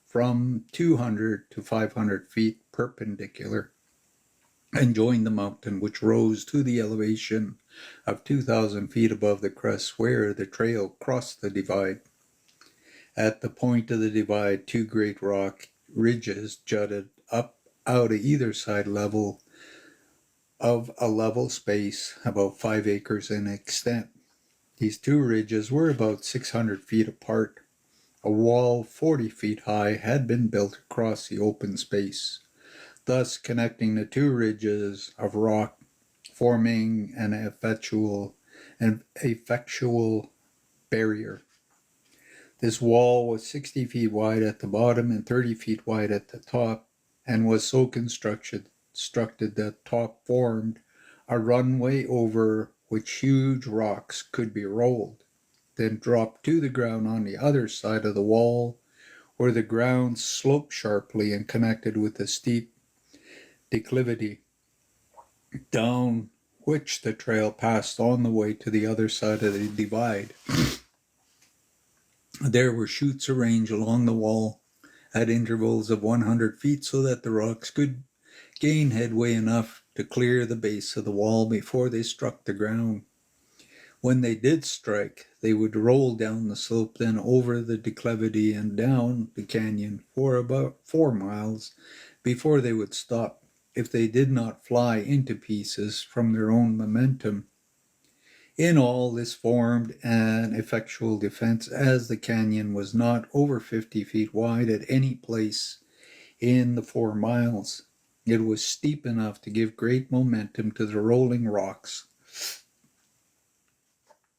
from 200 to 500 feet perpendicular and joined the mountain, which rose to the elevation of 2,000 feet above the crest where the trail crossed the divide. At the point of the divide, two great rock ridges jutted up out of either side of a level space about 5 acres in extent. These two ridges were about 600 feet apart. A wall 40 feet high had been built across the open space, thus connecting the two ridges of rock, forming an effectual barrier. This wall was 60 feet wide at the bottom and 30 feet wide at the top, and was so constructed that top formed a runway over which huge rocks could be rolled, then dropped to the ground on the other side of the wall, where the ground sloped sharply and connected with a steep declivity, down which the trail passed on the way to the other side of the divide. There were chutes arranged along the wall at intervals of 100 feet so that the rocks could gain headway enough to clear the base of the wall before they struck the ground. When they did strike, they would roll down the slope, then over the declivity and down the canyon for about 4 miles before they would stop, if they did not fly into pieces from their own momentum. In all, this formed an effectual defense, as the canyon was not over 50 feet wide at any place in the 4 miles. It was steep enough to give great momentum to the rolling rocks.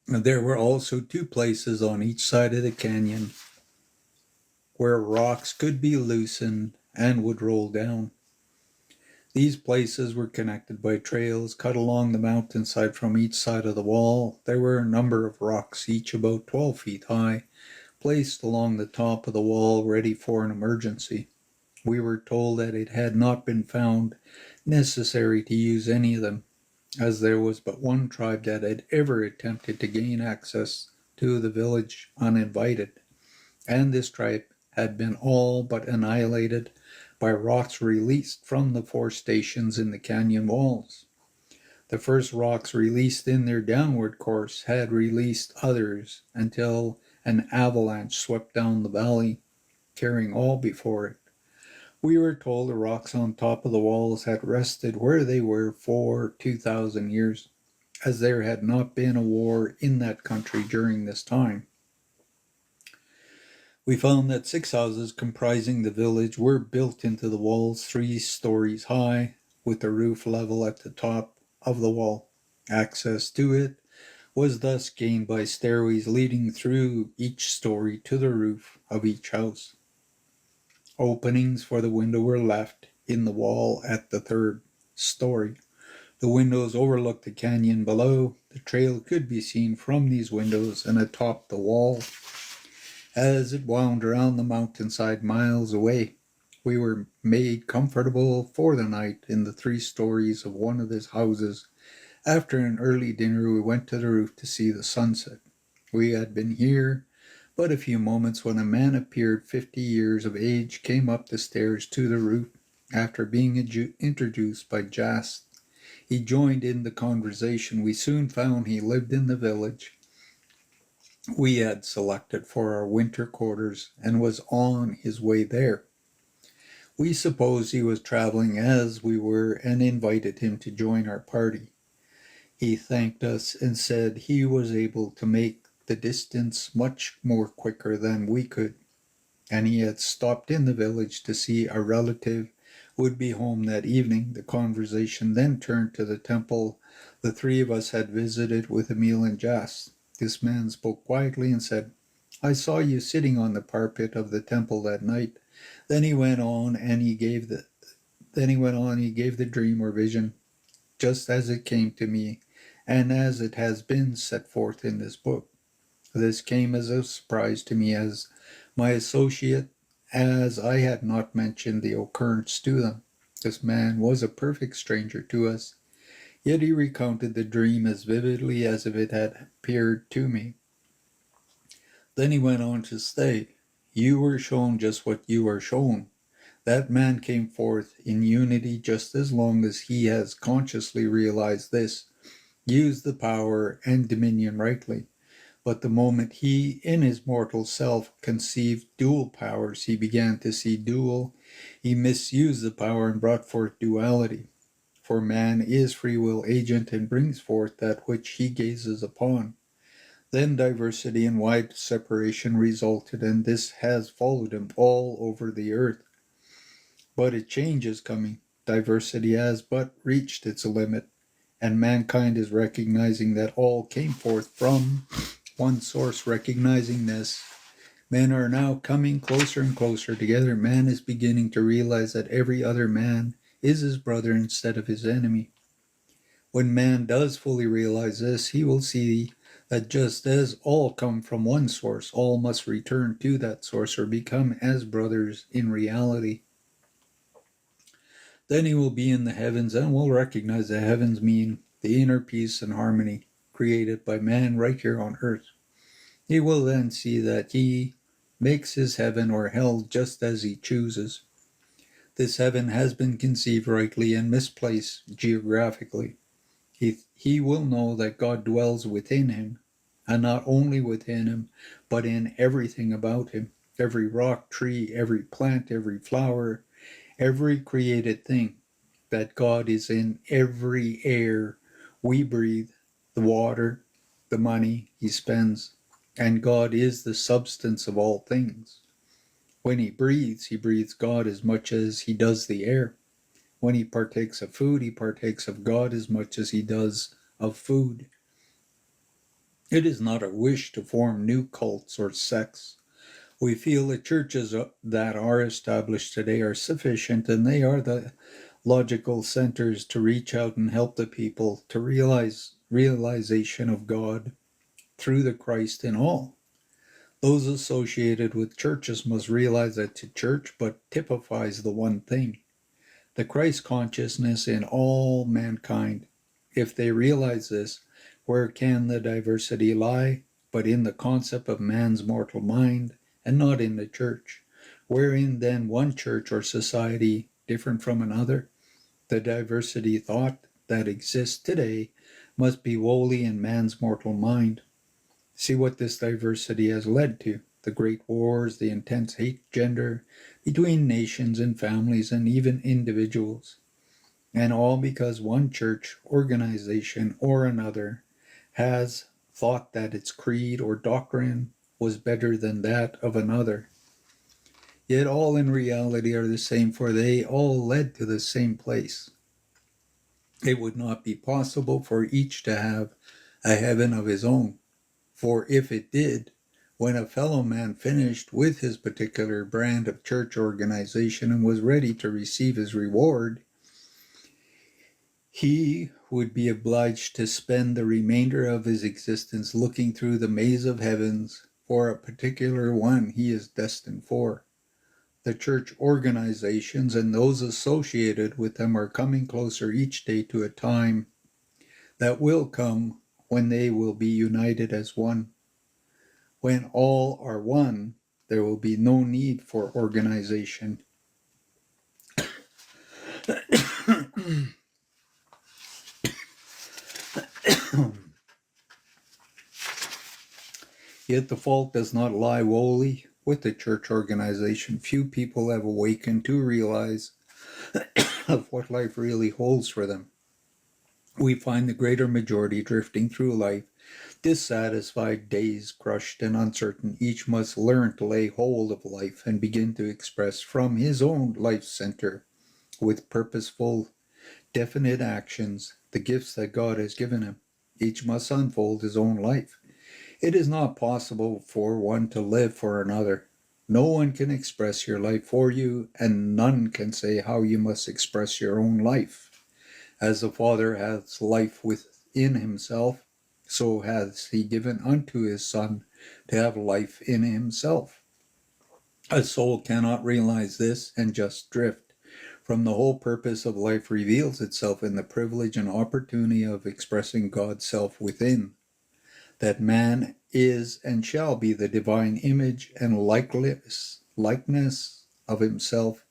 There were also 2 places on each side of the canyon where rocks could be loosened and would roll down. These places were connected by trails cut along the mountainside from each side of the wall. There were a number of rocks, each about 12 feet high, placed along the top of the wall ready for an emergency. We were told that it had not been found necessary to use any of them, as there was but one tribe that had ever attempted to gain access to the village uninvited, and this tribe had been all but annihilated by rocks released from the 4 stations in the canyon walls. The first rocks released in their downward course had released others until an avalanche swept down the valley, carrying all before it. We were told the rocks on top of the walls had rested where they were for 2,000 years, as there had not been a war in that country during this time. We found that 6 houses comprising the village were built into the walls 3 stories high, with the roof level at the top of the wall. Access to it was thus gained by stairways leading through each story to the roof of each house. Openings for the window were left in the wall at the 3rd story. The windows overlooked the canyon below. The trail could be seen from these windows and atop the wall as it wound around the mountainside miles away. We were made comfortable for the night in the 3 stories of one of these houses. After an early dinner, we went to the roof to see the sunset. We had been here but a few moments when a man appeared 50 years of age came up the stairs to the roof. After being introduced by Jas, he joined in the conversation. We soon found he lived in the village we had selected for our winter quarters and was on his way there. We supposed he was traveling as we were and invited him to join our party. He thanked us and said he was able to make the distance much more quicker than we could, and he had stopped in the village to see a relative would be home that evening. The conversation then turned to the temple the 3 of us had visited with Emil and Jas. This man spoke quietly and said, "I saw you sitting on the parapet of the temple that night." Then he went on and he gave Then he went on, he gave the dream or vision just as it came to me, and as it has been set forth in this book. This came as a surprise to me as my associate, as I had not mentioned the occurrence to them. This man was a perfect stranger to us, yet he recounted the dream as vividly as if it had appeared to me. Then he went on to say, "You were shown just what you are shown. That man came forth in unity just as long as he has consciously realized this, used the power and dominion rightly. But the moment he, in his mortal self, conceived dual powers, he began to see dual. He misused the power and brought forth duality. For man is free will agent and brings forth that which he gazes upon. Then diversity and wide separation resulted, and this has followed him all over the earth. But a change is coming. Diversity has but reached its limit, and mankind is recognizing that all came forth from one source. Recognizing this, men are now coming closer and closer together. Man is beginning to realize that every other man is his brother instead of his enemy. When man does fully realize this, he will see that just as all come from one source, all must return to that source or become as brothers in reality. Then he will be in the heavens and will recognize the heavens mean the inner peace and harmony created by man right here on earth. He will then see that he makes his heaven or hell just as he chooses. This heaven has been conceived rightly and misplaced geographically. He will know that God dwells within him, and not only within him, but in everything about him. Every rock, tree, every plant, every flower, every created thing, that God is in every air we breathe, the water, the money he spends, and God is the substance of all things. When he breathes God as much as he does the air. When he partakes of food, he partakes of God as much as he does of food. It is not our wish to form new cults or sects. We feel the churches that are established today are sufficient, and they are the logical centers to reach out and help the people to realization of God through the Christ in all. Those associated with churches must realize that the church but typifies the one thing, the Christ consciousness in all mankind. If they realize this, where can the diversity lie but in the concept of man's mortal mind, and not in the church? Wherein then one church or society different from another? The diversity thought that exists today must be wholly in man's mortal mind. See what this diversity has led to: the great wars, the intense hate gender between nations and families and even individuals. And all because one church, organization, or another has thought that its creed or doctrine was better than that of another. Yet all in reality are the same, for they all led to the same place. It would not be possible for each to have a heaven of his own. For if it did, when a fellow man finished with his particular brand of church organization and was ready to receive his reward, he would be obliged to spend the remainder of his existence looking through the maze of heavens for a particular one he is destined for. The church organizations and those associated with them are coming closer each day to a time that will come when they will be united as one. When all are one, there will be no need for organization. Yet the fault does not lie wholly with the church organization. Few people have awakened to realize of what life really holds for them. We find the greater majority drifting through life, dissatisfied, dazed, crushed, and uncertain. Each must learn to lay hold of life and begin to express from his own life center, with purposeful, definite actions, the gifts that God has given him. Each must unfold his own life. It is not possible for one to live for another. No one can express your life for you, and none can say how you must express your own life. As the Father has life within himself, so has he given unto his Son to have life in himself. A soul cannot realize this and just drift. From the whole purpose of life reveals itself in the privilege and opportunity of expressing God's self within. That man is and shall be the divine image and likeness of himself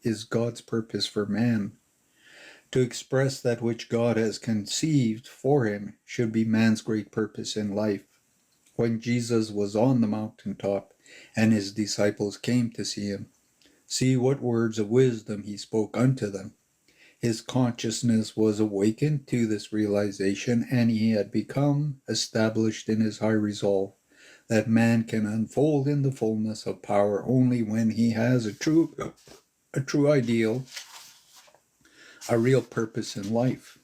is God's purpose for man. To express that which God has conceived for him should be man's great purpose in life. When Jesus was on the mountaintop and his disciples came to see him, see what words of wisdom he spoke unto them. His consciousness was awakened to this realization, and he had become established in his high resolve that man can unfold in the fullness of power only when he has a true ideal, a real purpose in life.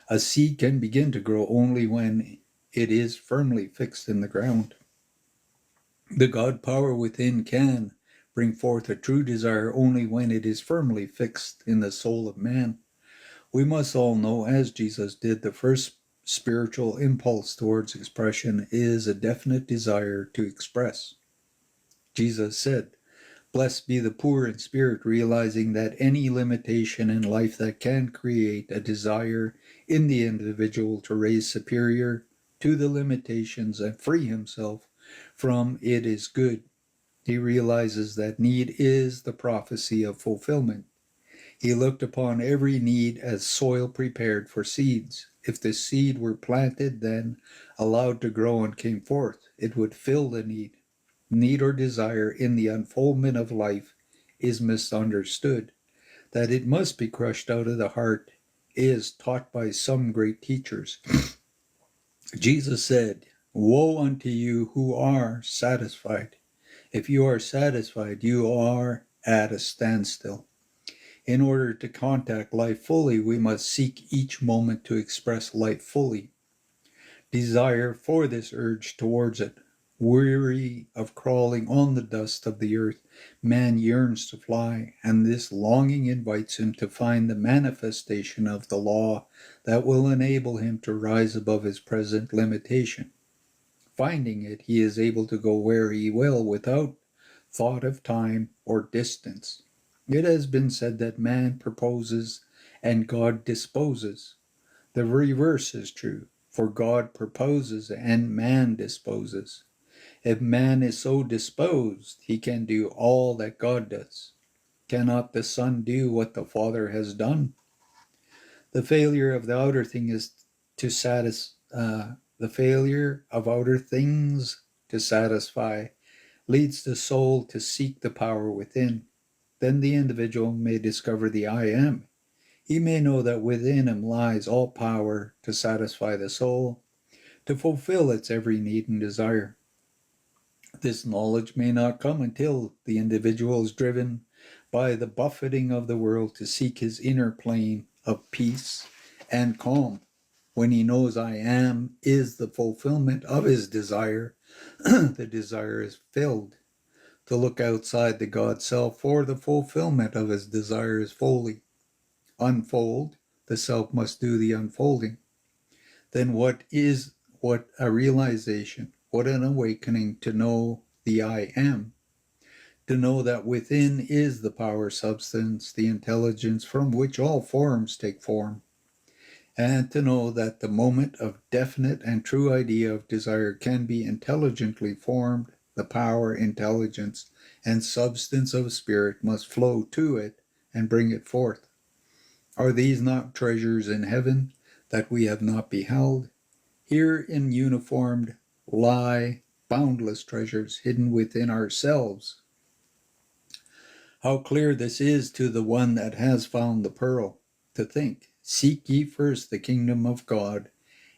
A seed can begin to grow only when it is firmly fixed in the ground. The God power within can bring forth a true desire only when it is firmly fixed in the soul of man. We must all know, as Jesus did, the first spiritual impulse towards expression is a definite desire to express. Jesus said, "Blessed be the poor in spirit," realizing that any limitation in life that can create a desire in the individual to raise superior to the limitations and free himself from it is good. He realizes that need is the prophecy of fulfillment. He looked upon every need as soil prepared for seeds. If the seed were planted, then allowed to grow and came forth, it would fill the need. Need or desire in the unfoldment of life is misunderstood. That it must be crushed out of the heart is taught by some great teachers. Jesus said, "Woe unto you who are satisfied. If you are satisfied, you are at a standstill." In order to contact life fully, we must seek each moment to express life fully. Desire for this urge towards it. Weary of crawling on the dust of the earth, man yearns to fly, and this longing invites him to find the manifestation of the law that will enable him to rise above his present limitation. Finding it, he is able to go where he will without thought of time or distance. It has been said that man proposes and God disposes. The reverse is true, for God proposes and man disposes. If man is so disposed, he can do all that God does. Cannot the Son do what the Father has done? The failure of the outer thing is to the failure of outer things to satisfy leads the soul to seek the power within. Then the individual may discover the I am. He may know that within him lies all power to satisfy the soul, to fulfill its every need and desire. This knowledge may not come until the individual is driven by the buffeting of the world to seek his inner plane of peace and calm. When he knows I am is the fulfillment of his desire, the desire is filled. To look outside the God self for the fulfillment of his desire is fully. Unfold, the self must do the unfolding. Then what a realization, what an awakening to know the I am. To know that within is the power substance, the intelligence from which all forms take form. And to know that the moment of definite and true idea of desire can be intelligently formed, the power, intelligence, and substance of spirit must flow to it and bring it forth. Are these not treasures in heaven that we have not beheld? Here in uniformed lie boundless treasures hidden within ourselves. How clear this is to the one that has found the pearl. To think, seek ye first the kingdom of God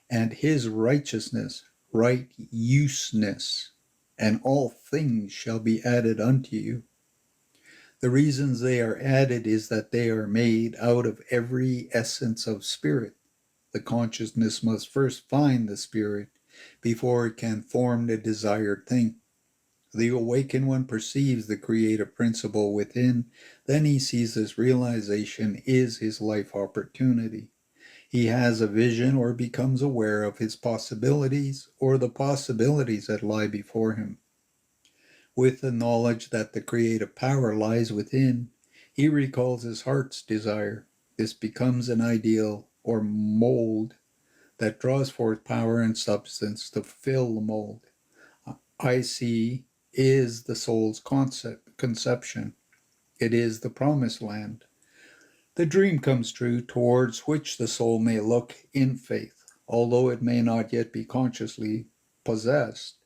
and his righteousness, right useness, and all things shall be added unto you. The reasons they are added is that they are made out of every essence of spirit. The consciousness must first find the spirit before it can form the desired thing. The awakened one perceives the creative principle within, then he sees this realization is his life opportunity. He has a vision or becomes aware of his possibilities or the possibilities that lie before him. With the knowledge that the creative power lies within, he recalls his heart's desire. This becomes an ideal or mold that draws forth power and substance to fill the mold. I see is the soul's conception. It is the promised land. The dream comes true towards which the soul may look in faith. Although it may not yet be consciously possessed,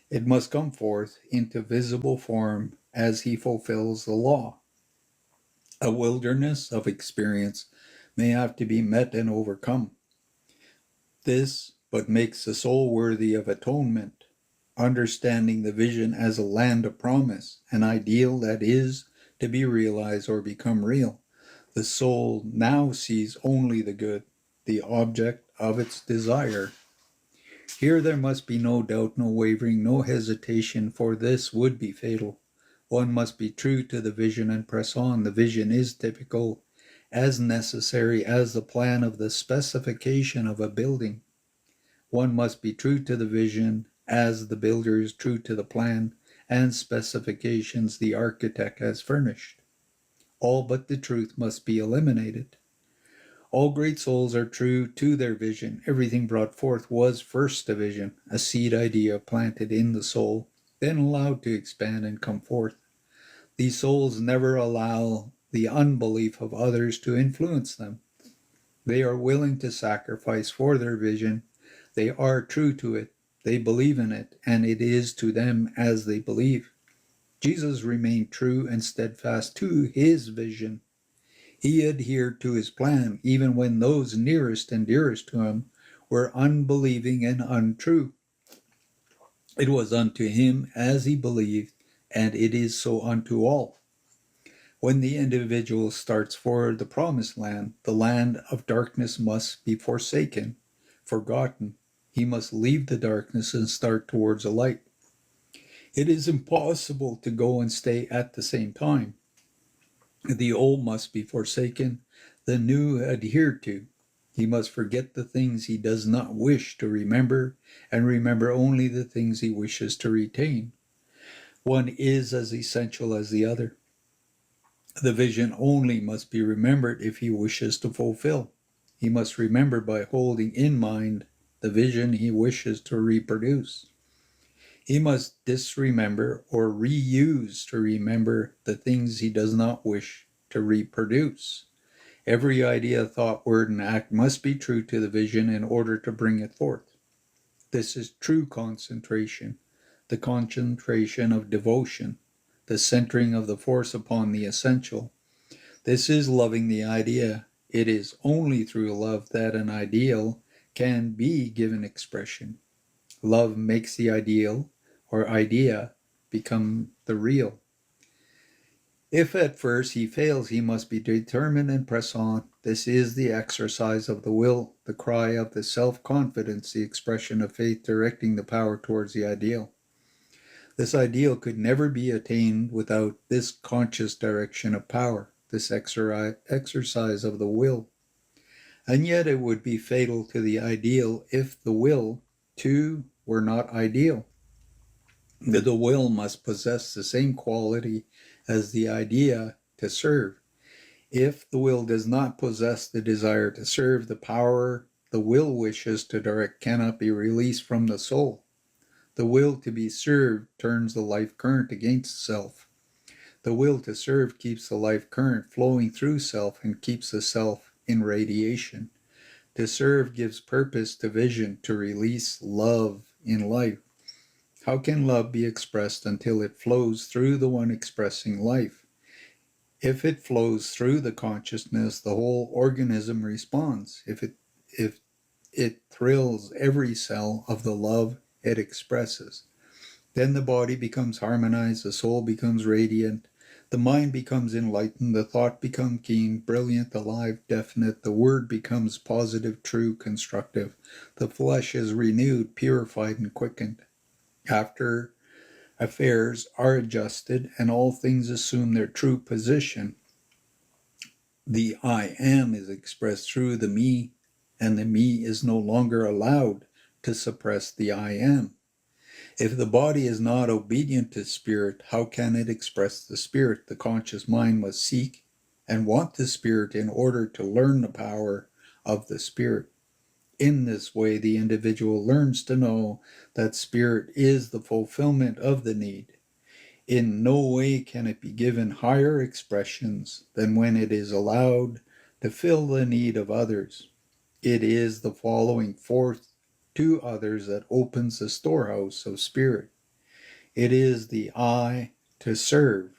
it must come forth into visible form as he fulfills the law. A wilderness of experience may have to be met and overcome. This but makes the soul worthy of atonement, understanding the vision as a land of promise, an ideal that is to be realized or become real. The soul now sees only the good, the object of its desire. Here there must be no doubt, no wavering, no hesitation, for this would be fatal. One must be true to the vision and press on. The vision is typical, as necessary as the plan of the specification of a building. One must be true to the vision as the builder is true to the plan and specifications the architect has furnished. All but the truth must be eliminated. All great souls are true to their vision. Everything brought forth was first a vision, a seed idea planted in the soul, then allowed to expand and come forth. These souls never allow the unbelief of others to influence them. They are willing to sacrifice for their vision. They are true to it. They believe in it, and it is to them as they believe. Jesus remained true and steadfast to his vision. He adhered to his plan, even when those nearest and dearest to him were unbelieving and untrue. It was unto him as he believed, and it is so unto all. When the individual starts for the promised land, the land of darkness must be forsaken, forgotten. He must leave the darkness and start towards the light. It is impossible to go and stay at the same time. The old must be forsaken, the new adhered to. He must forget the things he does not wish to remember, and remember only the things he wishes to retain. One is as essential as the other. The vision only must be remembered if he wishes to fulfill. He must remember by holding in mind the vision he wishes to reproduce. He must disremember or reuse to remember the things he does not wish to reproduce. Every idea, thought, word, and act must be true to the vision in order to bring it forth. This is true concentration, the concentration of devotion, the centering of the force upon the essential. This is loving the idea. It is only through love that an ideal can be given expression. Love makes the ideal or idea become the real. If at first he fails, he must be determined and press on. This is the exercise of the will, the cry of the self-confidence, the expression of faith directing the power towards the ideal. This ideal could never be attained without this conscious direction of power, this exercise of the will. And yet it would be fatal to the ideal if the will, too, were not ideal. The will must possess the same quality as the idea to serve. If the will does not possess the desire to serve, the power the will wishes to direct cannot be released from the soul. The will to be served turns the life current against self. The will to serve keeps the life current flowing through self and keeps the self in radiation. To serve gives purpose to vision, to release love in life. How can love be expressed until it flows through the one expressing life? If it flows through the consciousness, the whole organism responds. If it thrills every cell of the love it expresses. Then the body becomes harmonized, the soul becomes radiant, The mind becomes enlightened, the thought becomes keen, brilliant, alive, definite, the word becomes positive, true, constructive. The flesh is renewed, purified, and quickened. After affairs are adjusted and all things assume their true position, the I am is expressed through the me, and the me is no longer allowed to suppress the I am. If the body is not obedient to spirit, how can it express the spirit? The conscious mind must seek and want the spirit in order to learn the power of the spirit. In this way, the individual learns to know that spirit is the fulfillment of the need. In no way can it be given higher expressions than when it is allowed to fill the need of others. It is the following forth to others that opens the storehouse of spirit. It is the I to serve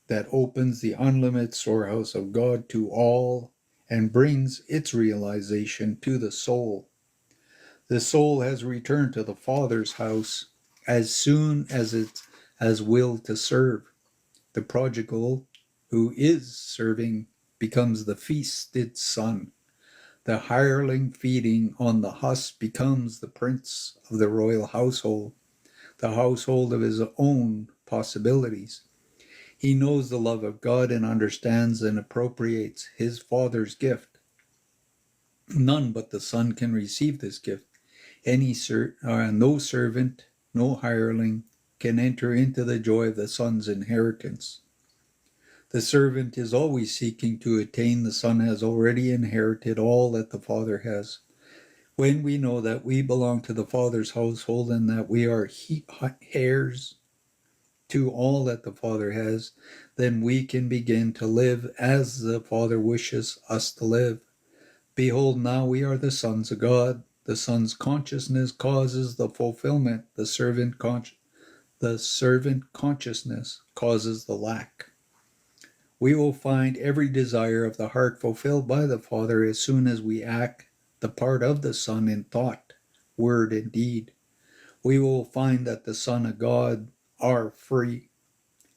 that opens the unlimited storehouse of God to all and brings its realization to the soul. The soul has returned to the Father's house as soon as it has will to serve. The prodigal who is serving becomes the feasted son. The hireling feeding on the husk becomes the prince of the royal household, the household of his own possibilities. He knows the love of God and understands and appropriates his Father's gift. None but the Son can receive this gift. No servant, no hireling can enter into the joy of the Son's inheritance. The servant is always seeking to attain. The Son has already inherited all that the Father has. When we know that we belong to the Father's household and that we are heirs to all that the Father has, then we can begin to live as the Father wishes us to live. Behold, now we are the sons of God. The Son's consciousness causes the fulfillment. The servant consciousness causes the lack. We will find every desire of the heart fulfilled by the Father as soon as we act the part of the Son in thought, word, and deed. We will find that the Son of God are free.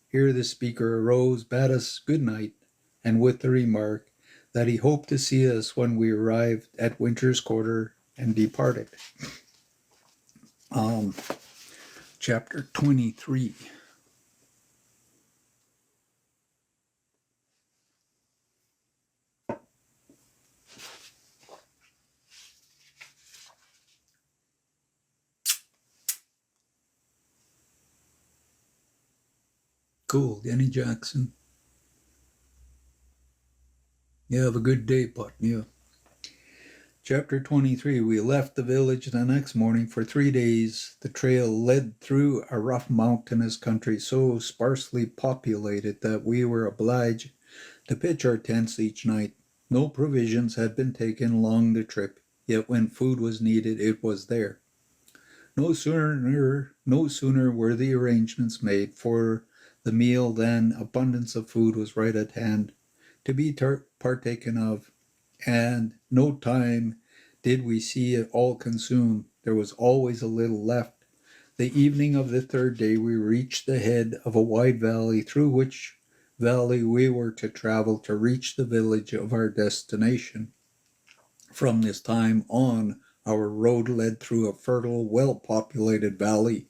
Here the speaker arose, bade us good night, and with the remark that he hoped to see us when we arrived at Winter's Quarter, and departed. Chapter 23. Cool, Denny Jackson. You have a good day, Putney. Chapter 23. We left the village the next morning. For 3 days the trail led through a rough mountainous country so sparsely populated that we were obliged to pitch our tents each night. No provisions had been taken along the trip, yet when food was needed it was there. No sooner were the arrangements made for the meal than abundance of food was right at hand to be partaken of, and no time did we see it all consumed. There was always a little left. The evening of the 3rd day we reached the head of a wide valley, through which valley we were to travel to reach the village of our destination. From this time on, our road led through a fertile, well-populated valley.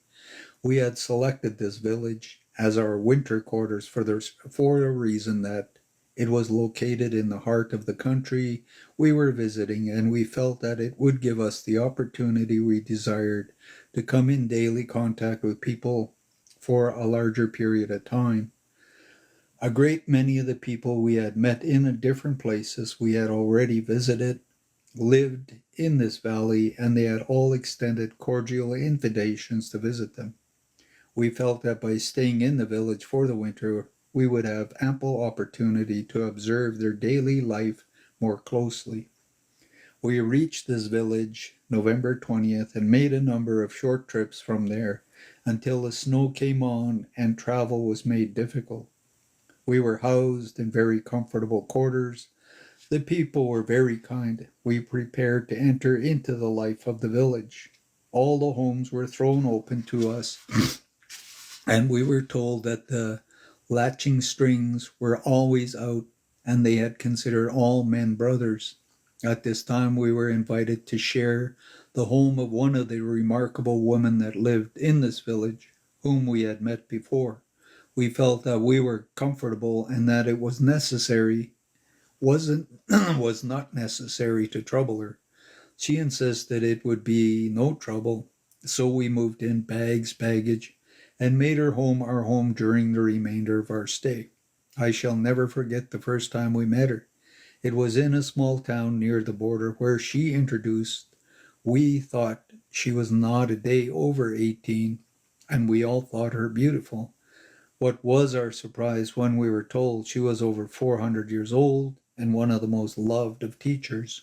We had selected this village as our winter quarters for the reason that it was located in the heart of the country we were visiting, and we felt that it would give us the opportunity we desired to come in daily contact with people for a larger period of time. A great many of the people we had met in different places we had already visited lived in this valley, and they had all extended cordial invitations to visit them. We felt that by staying in the village for the winter, we would have ample opportunity to observe their daily life more closely. We reached this village November 20th and made a number of short trips from there until the snow came on and travel was made difficult. We were housed in very comfortable quarters. The people were very kind. We prepared to enter into the life of the village. All the homes were thrown open to us, and we were told that the Latching strings were always out, and they had considered all men brothers. At this time, we were invited to share the home of one of the remarkable women that lived in this village, whom we had met before. We felt that we were comfortable and that it wasn't was not necessary to trouble her. She insisted it would be no trouble, so we moved in baggage, and made her home our home during the remainder of our stay. I shall never forget the first time we met her. It was in a small town near the border where she introduced. We thought she was not a day over 18, and we all thought her beautiful. What was our surprise when we were told she was over 400 years old and one of the most loved of teachers.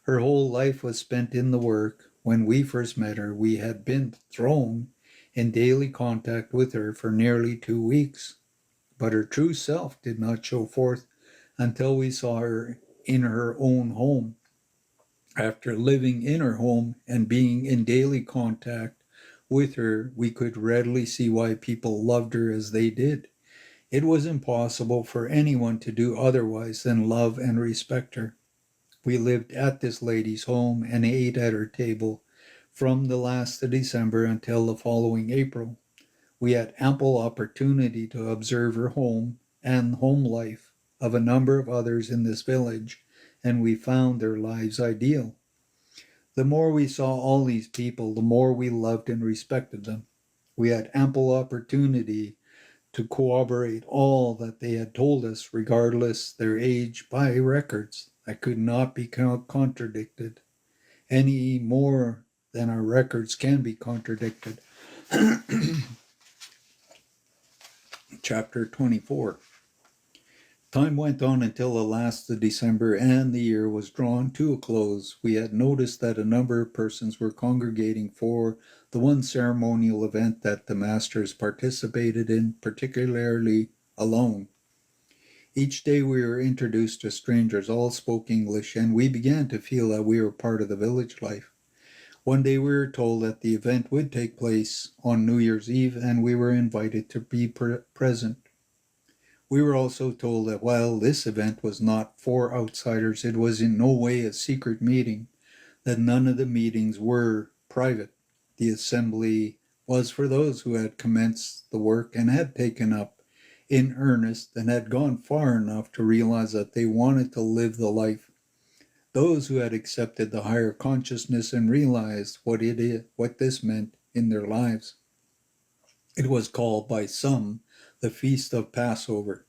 Her whole life was spent in the work. When we first met her, we had been thrown in daily contact with her for nearly 2 weeks, but her true self did not show forth until we saw her in her own home. After living in her home and being in daily contact with her, we could readily see why people loved her as they did. It was impossible for anyone to do otherwise than love and respect her. We lived at this lady's home and ate at her table from the last of December until the following April. We had ample opportunity to observe her home and home life of a number of others in this village, and we found their lives ideal. The more we saw all these people, the more we loved and respected them. We had ample opportunity to corroborate all that they had told us, regardless their age, by records that could not be contradicted any more than our records can be contradicted. Chapter 24. Time went on until the last of December and the year was drawn to a close. We had noticed that a number of persons were congregating for the one ceremonial event that the masters participated in, particularly alone. Each day we were introduced to strangers, all spoke English, and we began to feel that we were part of the village life. One day we were told that the event would take place on New Year's Eve, and we were invited to be present. We were also told that while this event was not for outsiders, it was in no way a secret meeting, that none of the meetings were private. The assembly was for those who had commenced the work and had taken up in earnest and had gone far enough to realize that they wanted to live the life. Those who had accepted the higher consciousness and realized what this meant in their lives. It was called by some the Feast of Passover.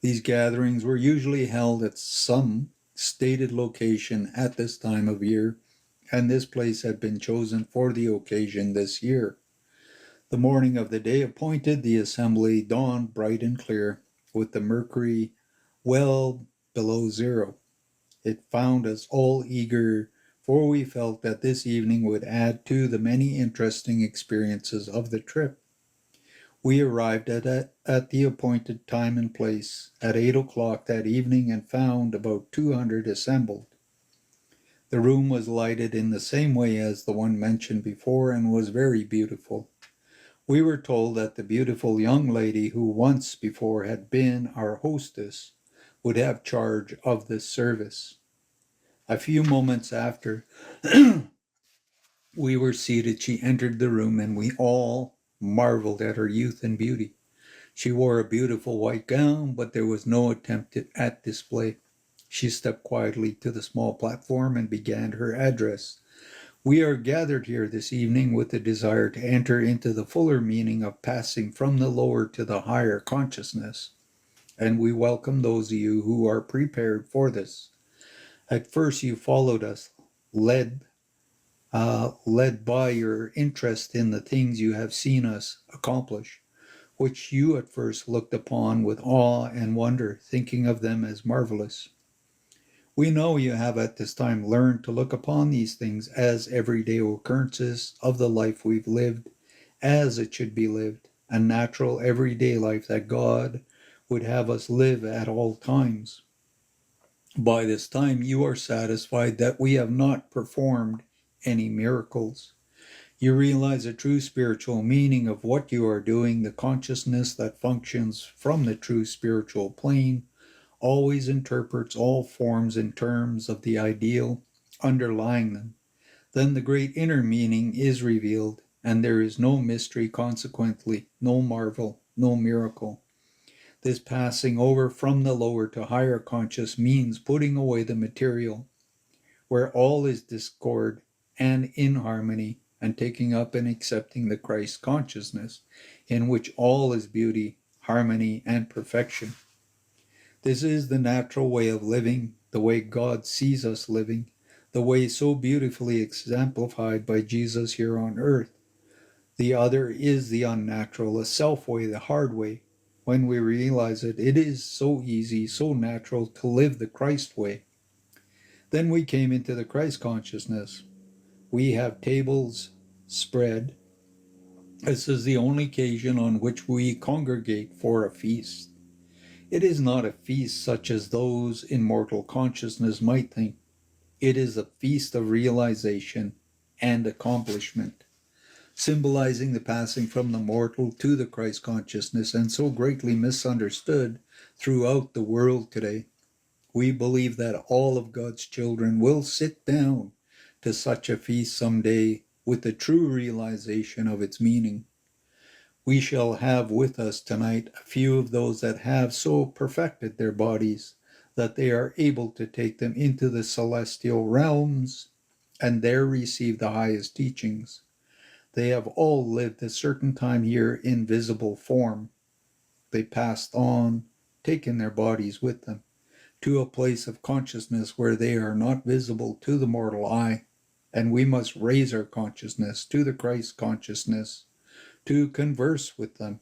These gatherings were usually held at some stated location at this time of year, and this place had been chosen for the occasion this year. The morning of the day appointed, the assembly dawned bright and clear, with the mercury well below zero. It found us all eager, for we felt that this evening would add to the many interesting experiences of the trip. We arrived at the appointed time and place at 8 o'clock that evening and found about 200 assembled. The room was lighted in the same way as the one mentioned before and was very beautiful. We were told that the beautiful young lady who once before had been our hostess would have charge of this service. A few moments after we were seated, she entered the room, and we all marveled at her youth and beauty. She wore a beautiful white gown, but there was no attempt at display. She stepped quietly to the small platform and began her address. We are gathered here this evening with the desire to enter into the fuller meaning of passing from the lower to the higher consciousness, and we welcome those of you who are prepared for this. At first you followed us, led by your interest in the things you have seen us accomplish, which you at first looked upon with awe and wonder, thinking of them as marvelous. We know you have at this time learned to look upon these things as everyday occurrences of the life we've lived, as it should be lived, a natural everyday life that God would have us live at all times. By this time you are satisfied that we have not performed any miracles. You realize the true spiritual meaning of what you are doing. The consciousness that functions from the true spiritual plane always interprets all forms in terms of the ideal underlying them. Then the great inner meaning is revealed, and there is no mystery, consequently, no marvel, no miracle. This passing over from the lower to higher conscious means putting away the material, where all is discord and inharmony, and taking up and accepting the Christ consciousness, in which all is beauty, harmony, and perfection. This is the natural way of living, the way God sees us living, the way so beautifully exemplified by Jesus here on earth. The other is the unnatural, the self way, the hard way. When we realize it, it is so easy, so natural to live the Christ way. Then we came into the Christ consciousness. We have tables spread. This is the only occasion on which we congregate for a feast. It is not a feast such as those in mortal consciousness might think. It is a feast of realization and accomplishment, symbolizing the passing from the mortal to the Christ consciousness, and so greatly misunderstood throughout the world today. We believe that all of God's children will sit down to such a feast someday with the true realization of its meaning. We shall have with us tonight a few of those that have so perfected their bodies that they are able to take them into the celestial realms and there receive the highest teachings. They have all lived a certain time here in visible form. They passed on, taken their bodies with them, to a place of consciousness where they are not visible to the mortal eye, and we must raise our consciousness to the Christ consciousness to converse with them.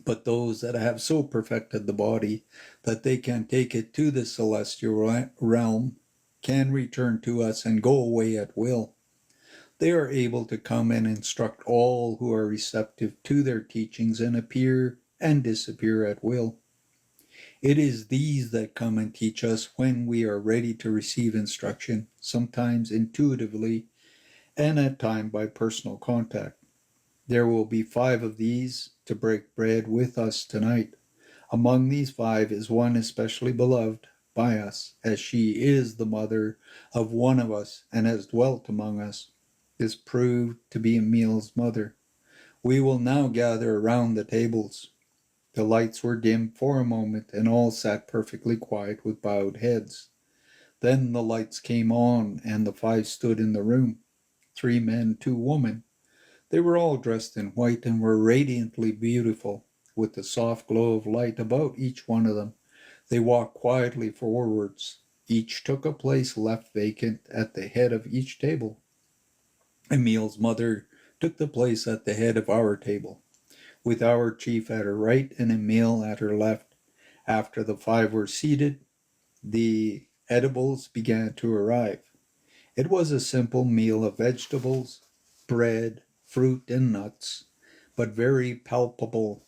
But those that have so perfected the body that they can take it to the celestial realm can return to us and go away at will. They are able to come and instruct all who are receptive to their teachings and appear and disappear at will. It is these that come and teach us when we are ready to receive instruction, sometimes intuitively and at times by personal contact. There will be 5 of these to break bread with us tonight. Among these 5 is one especially beloved by us, as she is the mother of one of us and has dwelt among us. This proved to be Emil's mother. We will now gather around the tables. The lights were dimmed for a moment, and all sat perfectly quiet with bowed heads. Then the lights came on, and the 5 stood in the room, 3 men, 2 women. They were all dressed in white and were radiantly beautiful, with the soft glow of light about each one of them. They walked quietly forwards. Each took a place left vacant at the head of each table. Emil's mother took the place at the head of our table, with our chief at her right and Emil at her left. After the 5 were seated, the edibles began to arrive. It was a simple meal of vegetables, bread, fruit, and nuts, but very palpable.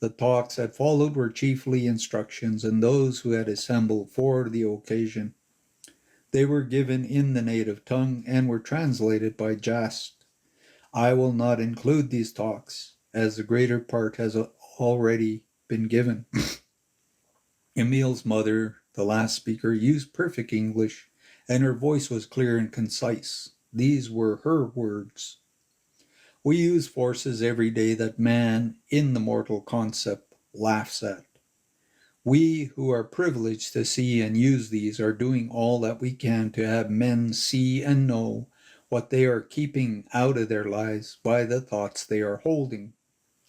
The talks that followed were chiefly instructions, and those who had assembled for the occasion. They were given in the native tongue and were translated by Jast. I will not include these talks, as the greater part has already been given. Emil's mother, the last speaker, used perfect English, and her voice was clear and concise. These were her words. We use forces every day that man, in the mortal concept, laughs at. We who are privileged to see and use these are doing all that we can to have men see and know what they are keeping out of their lives by the thoughts they are holding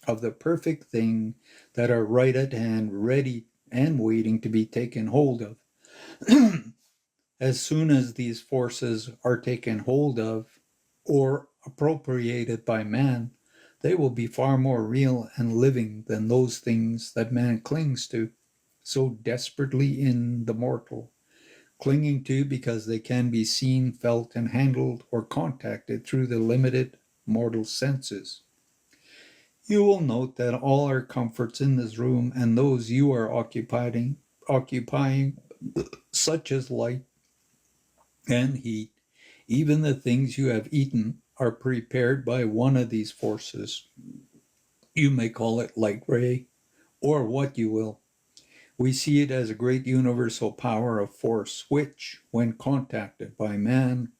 of the perfect thing that are right at hand, ready and waiting to be taken hold of. As soon as these forces are taken hold of or appropriated by man, they will be far more real and living than those things that man clings to so desperately in the mortal, clinging to because they can be seen, felt, and handled or contacted through the limited mortal senses. You will note that all our comforts in this room and those you are occupying, such as light and heat, even the things you have eaten, are prepared by one of these forces. You may call it light ray, or what you will. We see it as a great universal power of force, which, when contacted by man,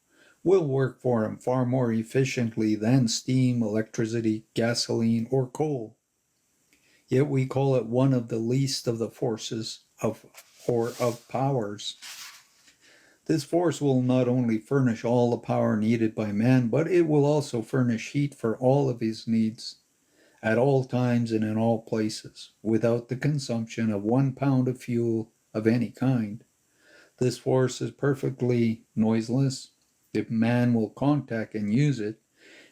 will work for him far more efficiently than steam, electricity, gasoline, or coal. Yet we call it one of the least of the forces of powers. This force will not only furnish all the power needed by man, but it will also furnish heat for all of his needs, at all times and in all places, without the consumption of 1 pound of fuel of any kind. This force is perfectly noiseless. If man will contact and use it,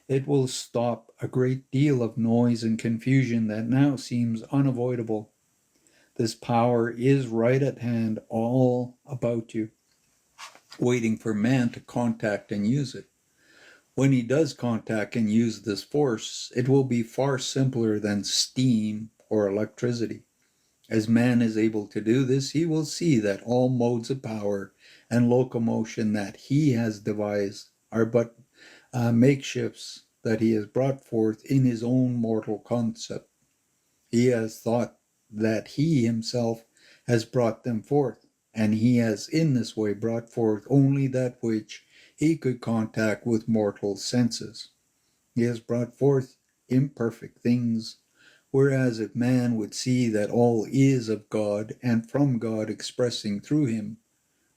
it will stop a great deal of noise and confusion that now seems unavoidable. This power is right at hand, all about you, waiting for man to contact and use it. When he does contact and use this force, it will be far simpler than steam or electricity. As man is able to do this, he will see that all modes of power and locomotion that he has devised are but makeshifts that he has brought forth in his own mortal concept. He has thought that he himself has brought them forth, and he has in this way brought forth only that which he could contact with mortal senses. He has brought forth imperfect things, whereas if man would see that all is of God and from God expressing through him,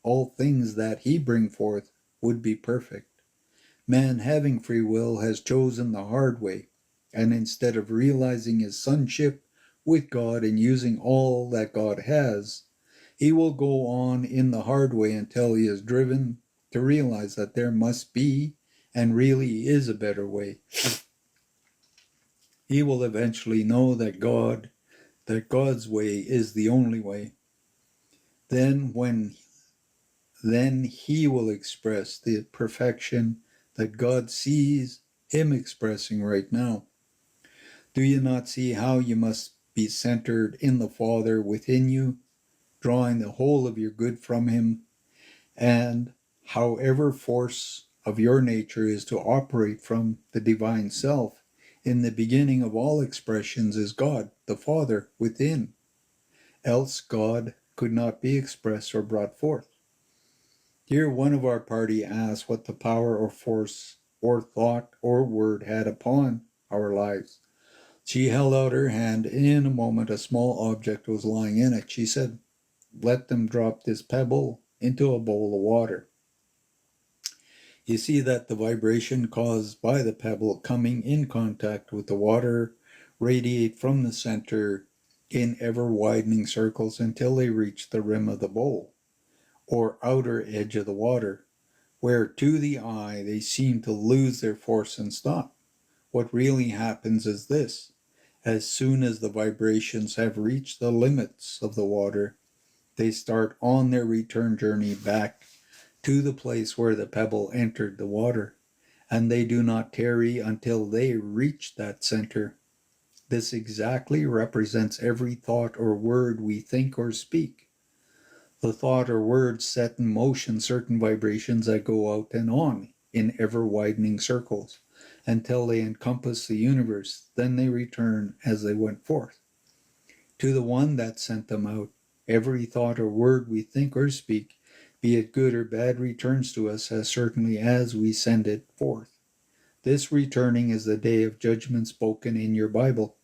all things that he bring forth would be perfect. Man, having free will, has chosen the hard way, and instead of realizing his sonship with God and using all that God has, he will go on in the hard way until he is driven to realize that there must be and really is a better way. He will eventually know that God's way is the only way. Then he will express the perfection that God sees him expressing right now. Do you not see how you must be centered in the Father within you, drawing the whole of your good from him, and however force of your nature is to operate from the divine self, in the beginning of all expressions is God, the Father, within. Else God could not be expressed or brought forth. Here one of our party asked what the power or force or thought or word had upon our lives. She held out her hand, and in a moment a small object was lying in it. She said, "Let them drop this pebble into a bowl of water." You see that the vibration caused by the pebble coming in contact with the water radiate from the center in ever-widening circles until they reach the rim of the bowl, or outer edge of the water, where to the eye they seem to lose their force and stop. What really happens is this: as soon as the vibrations have reached the limits of the water, they start on their return journey back to the place where the pebble entered the water, and they do not tarry until they reach that center. This exactly represents every thought or word we think or speak. The thought or word set in motion certain vibrations that go out and on in ever-widening circles until they encompass the universe. Then they return as they went forth. To the one that sent them out, every thought or word we think or speak, be it good or bad, returns to us as certainly as we send it forth. This returning is the day of judgment spoken in your Bible.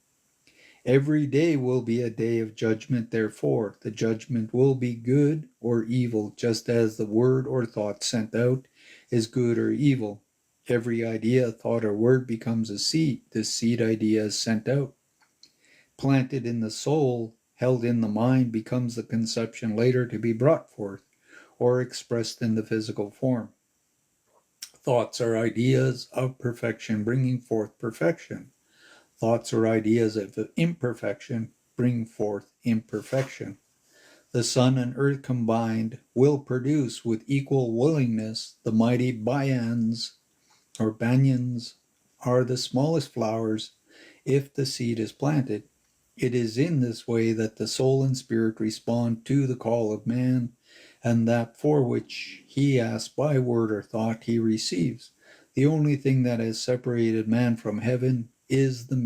Every day will be a day of judgment, therefore. The judgment will be good or evil, just as the word or thought sent out is good or evil. Every idea, thought, or word becomes a seed. This seed idea is sent out. Planted in the soul, held in the mind, becomes the conception later to be brought forth, or expressed in the physical form. Thoughts are ideas of perfection, bringing forth perfection. Thoughts or ideas of imperfection bring forth imperfection. The sun and earth combined will produce with equal willingness the mighty banyans or banyans are the smallest flowers if the seed is planted. It is in this way that the soul and spirit respond to the call of man, and that for which he asks by word or thought he receives. The only thing that has separated man from heaven is the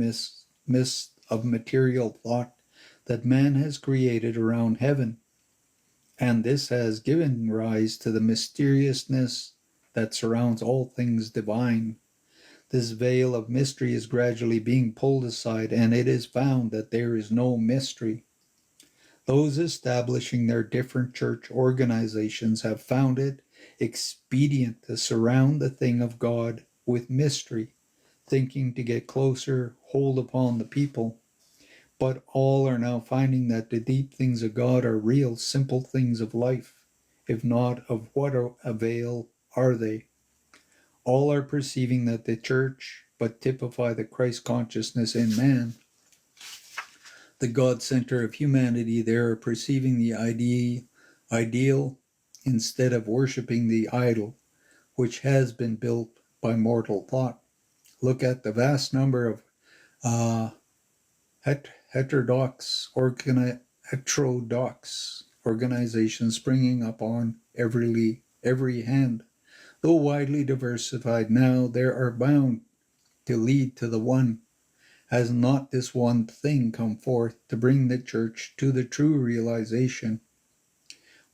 mist of material thought that man has created around heaven. And this has given rise to the mysteriousness that surrounds all things divine. This veil of mystery is gradually being pulled aside, and it is found that there is no mystery. Those establishing their different church organizations have found it expedient to surround the thing of God with mystery, thinking to get closer hold upon the people. But all are now finding that the deep things of God are real, simple things of life. If not, of what avail are they? All are perceiving that the church but typify the Christ consciousness in man, the God center of humanity. They are perceiving the ideal instead of worshiping the idol, which has been built by mortal thought. Look at the vast number of uh, heterodox organizations springing up on every hand. Though widely diversified now, they are bound to lead to the one. Has not this one thing come forth to bring the church to the true realization?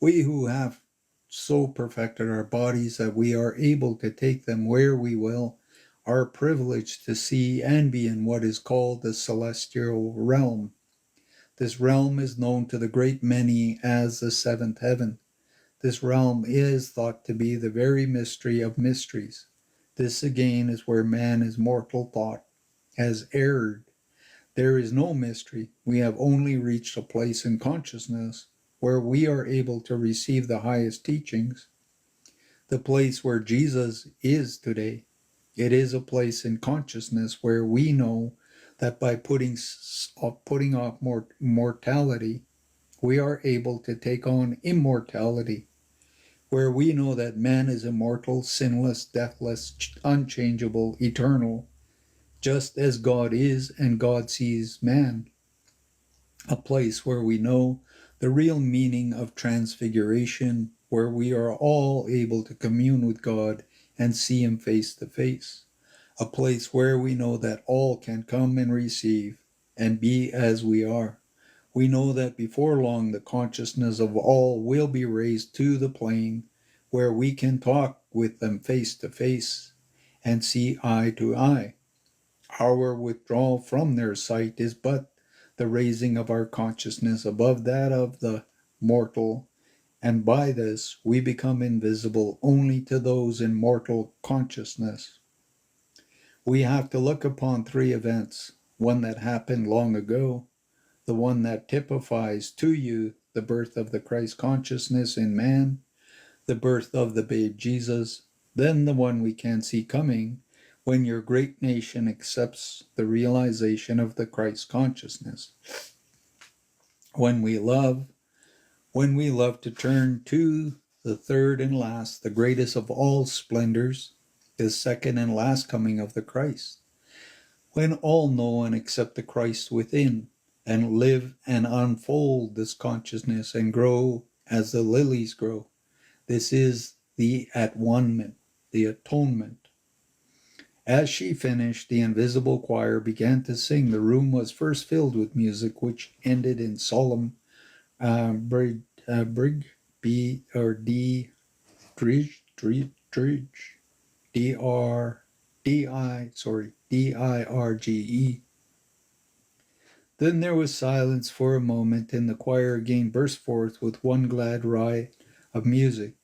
We who have so perfected our bodies that we are able to take them where we will, are privileged to see and be in what is called the celestial realm. This realm is known to the great many as the seventh heaven. This realm is thought to be the very mystery of mysteries. This again is where man is mortal thought has erred. There is no mystery. We have only reached a place in consciousness where we are able to receive the highest teachings, the place where Jesus is today. It is a place in consciousness where we know that by putting off mortality, we are able to take on immortality, where we know that man is immortal, sinless, deathless, unchangeable, eternal, just as God is and God sees man. A place where we know the real meaning of transfiguration, where we are all able to commune with God and see Him face to face. A place where we know that all can come and receive and be as we are. We know that before long the consciousness of all will be raised to the plane where we can talk with them face to face and see eye to eye. Our withdrawal from their sight is but the raising of our consciousness above that of the mortal, and by this we become invisible only to those in mortal consciousness. We have to look upon three events: one that happened long ago, the one that typifies to you the birth of the Christ consciousness in man, the birth of the babe Jesus, then the one we can see coming, when your great nation accepts the realization of the Christ consciousness. When we love to turn to the third and last, the greatest of all splendors, the second and last coming of the Christ. When all know and accept the Christ within, and live and unfold this consciousness and grow as the lilies grow. This is the at-one-ment, the atonement. As she finished, the invisible choir began to sing. The room was first filled with music, which ended in solemn brig, B or D, dridge, dirge. Then there was silence for a moment, and the choir again burst forth with one glad riot of music,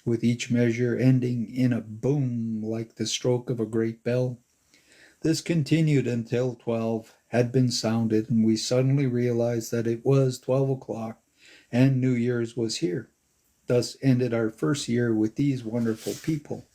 with each measure ending in a boom like the stroke of a great bell. This continued until 12 had been sounded, and we suddenly realized that it was 12 o'clock and New Year's was here. Thus ended our first year with these wonderful people.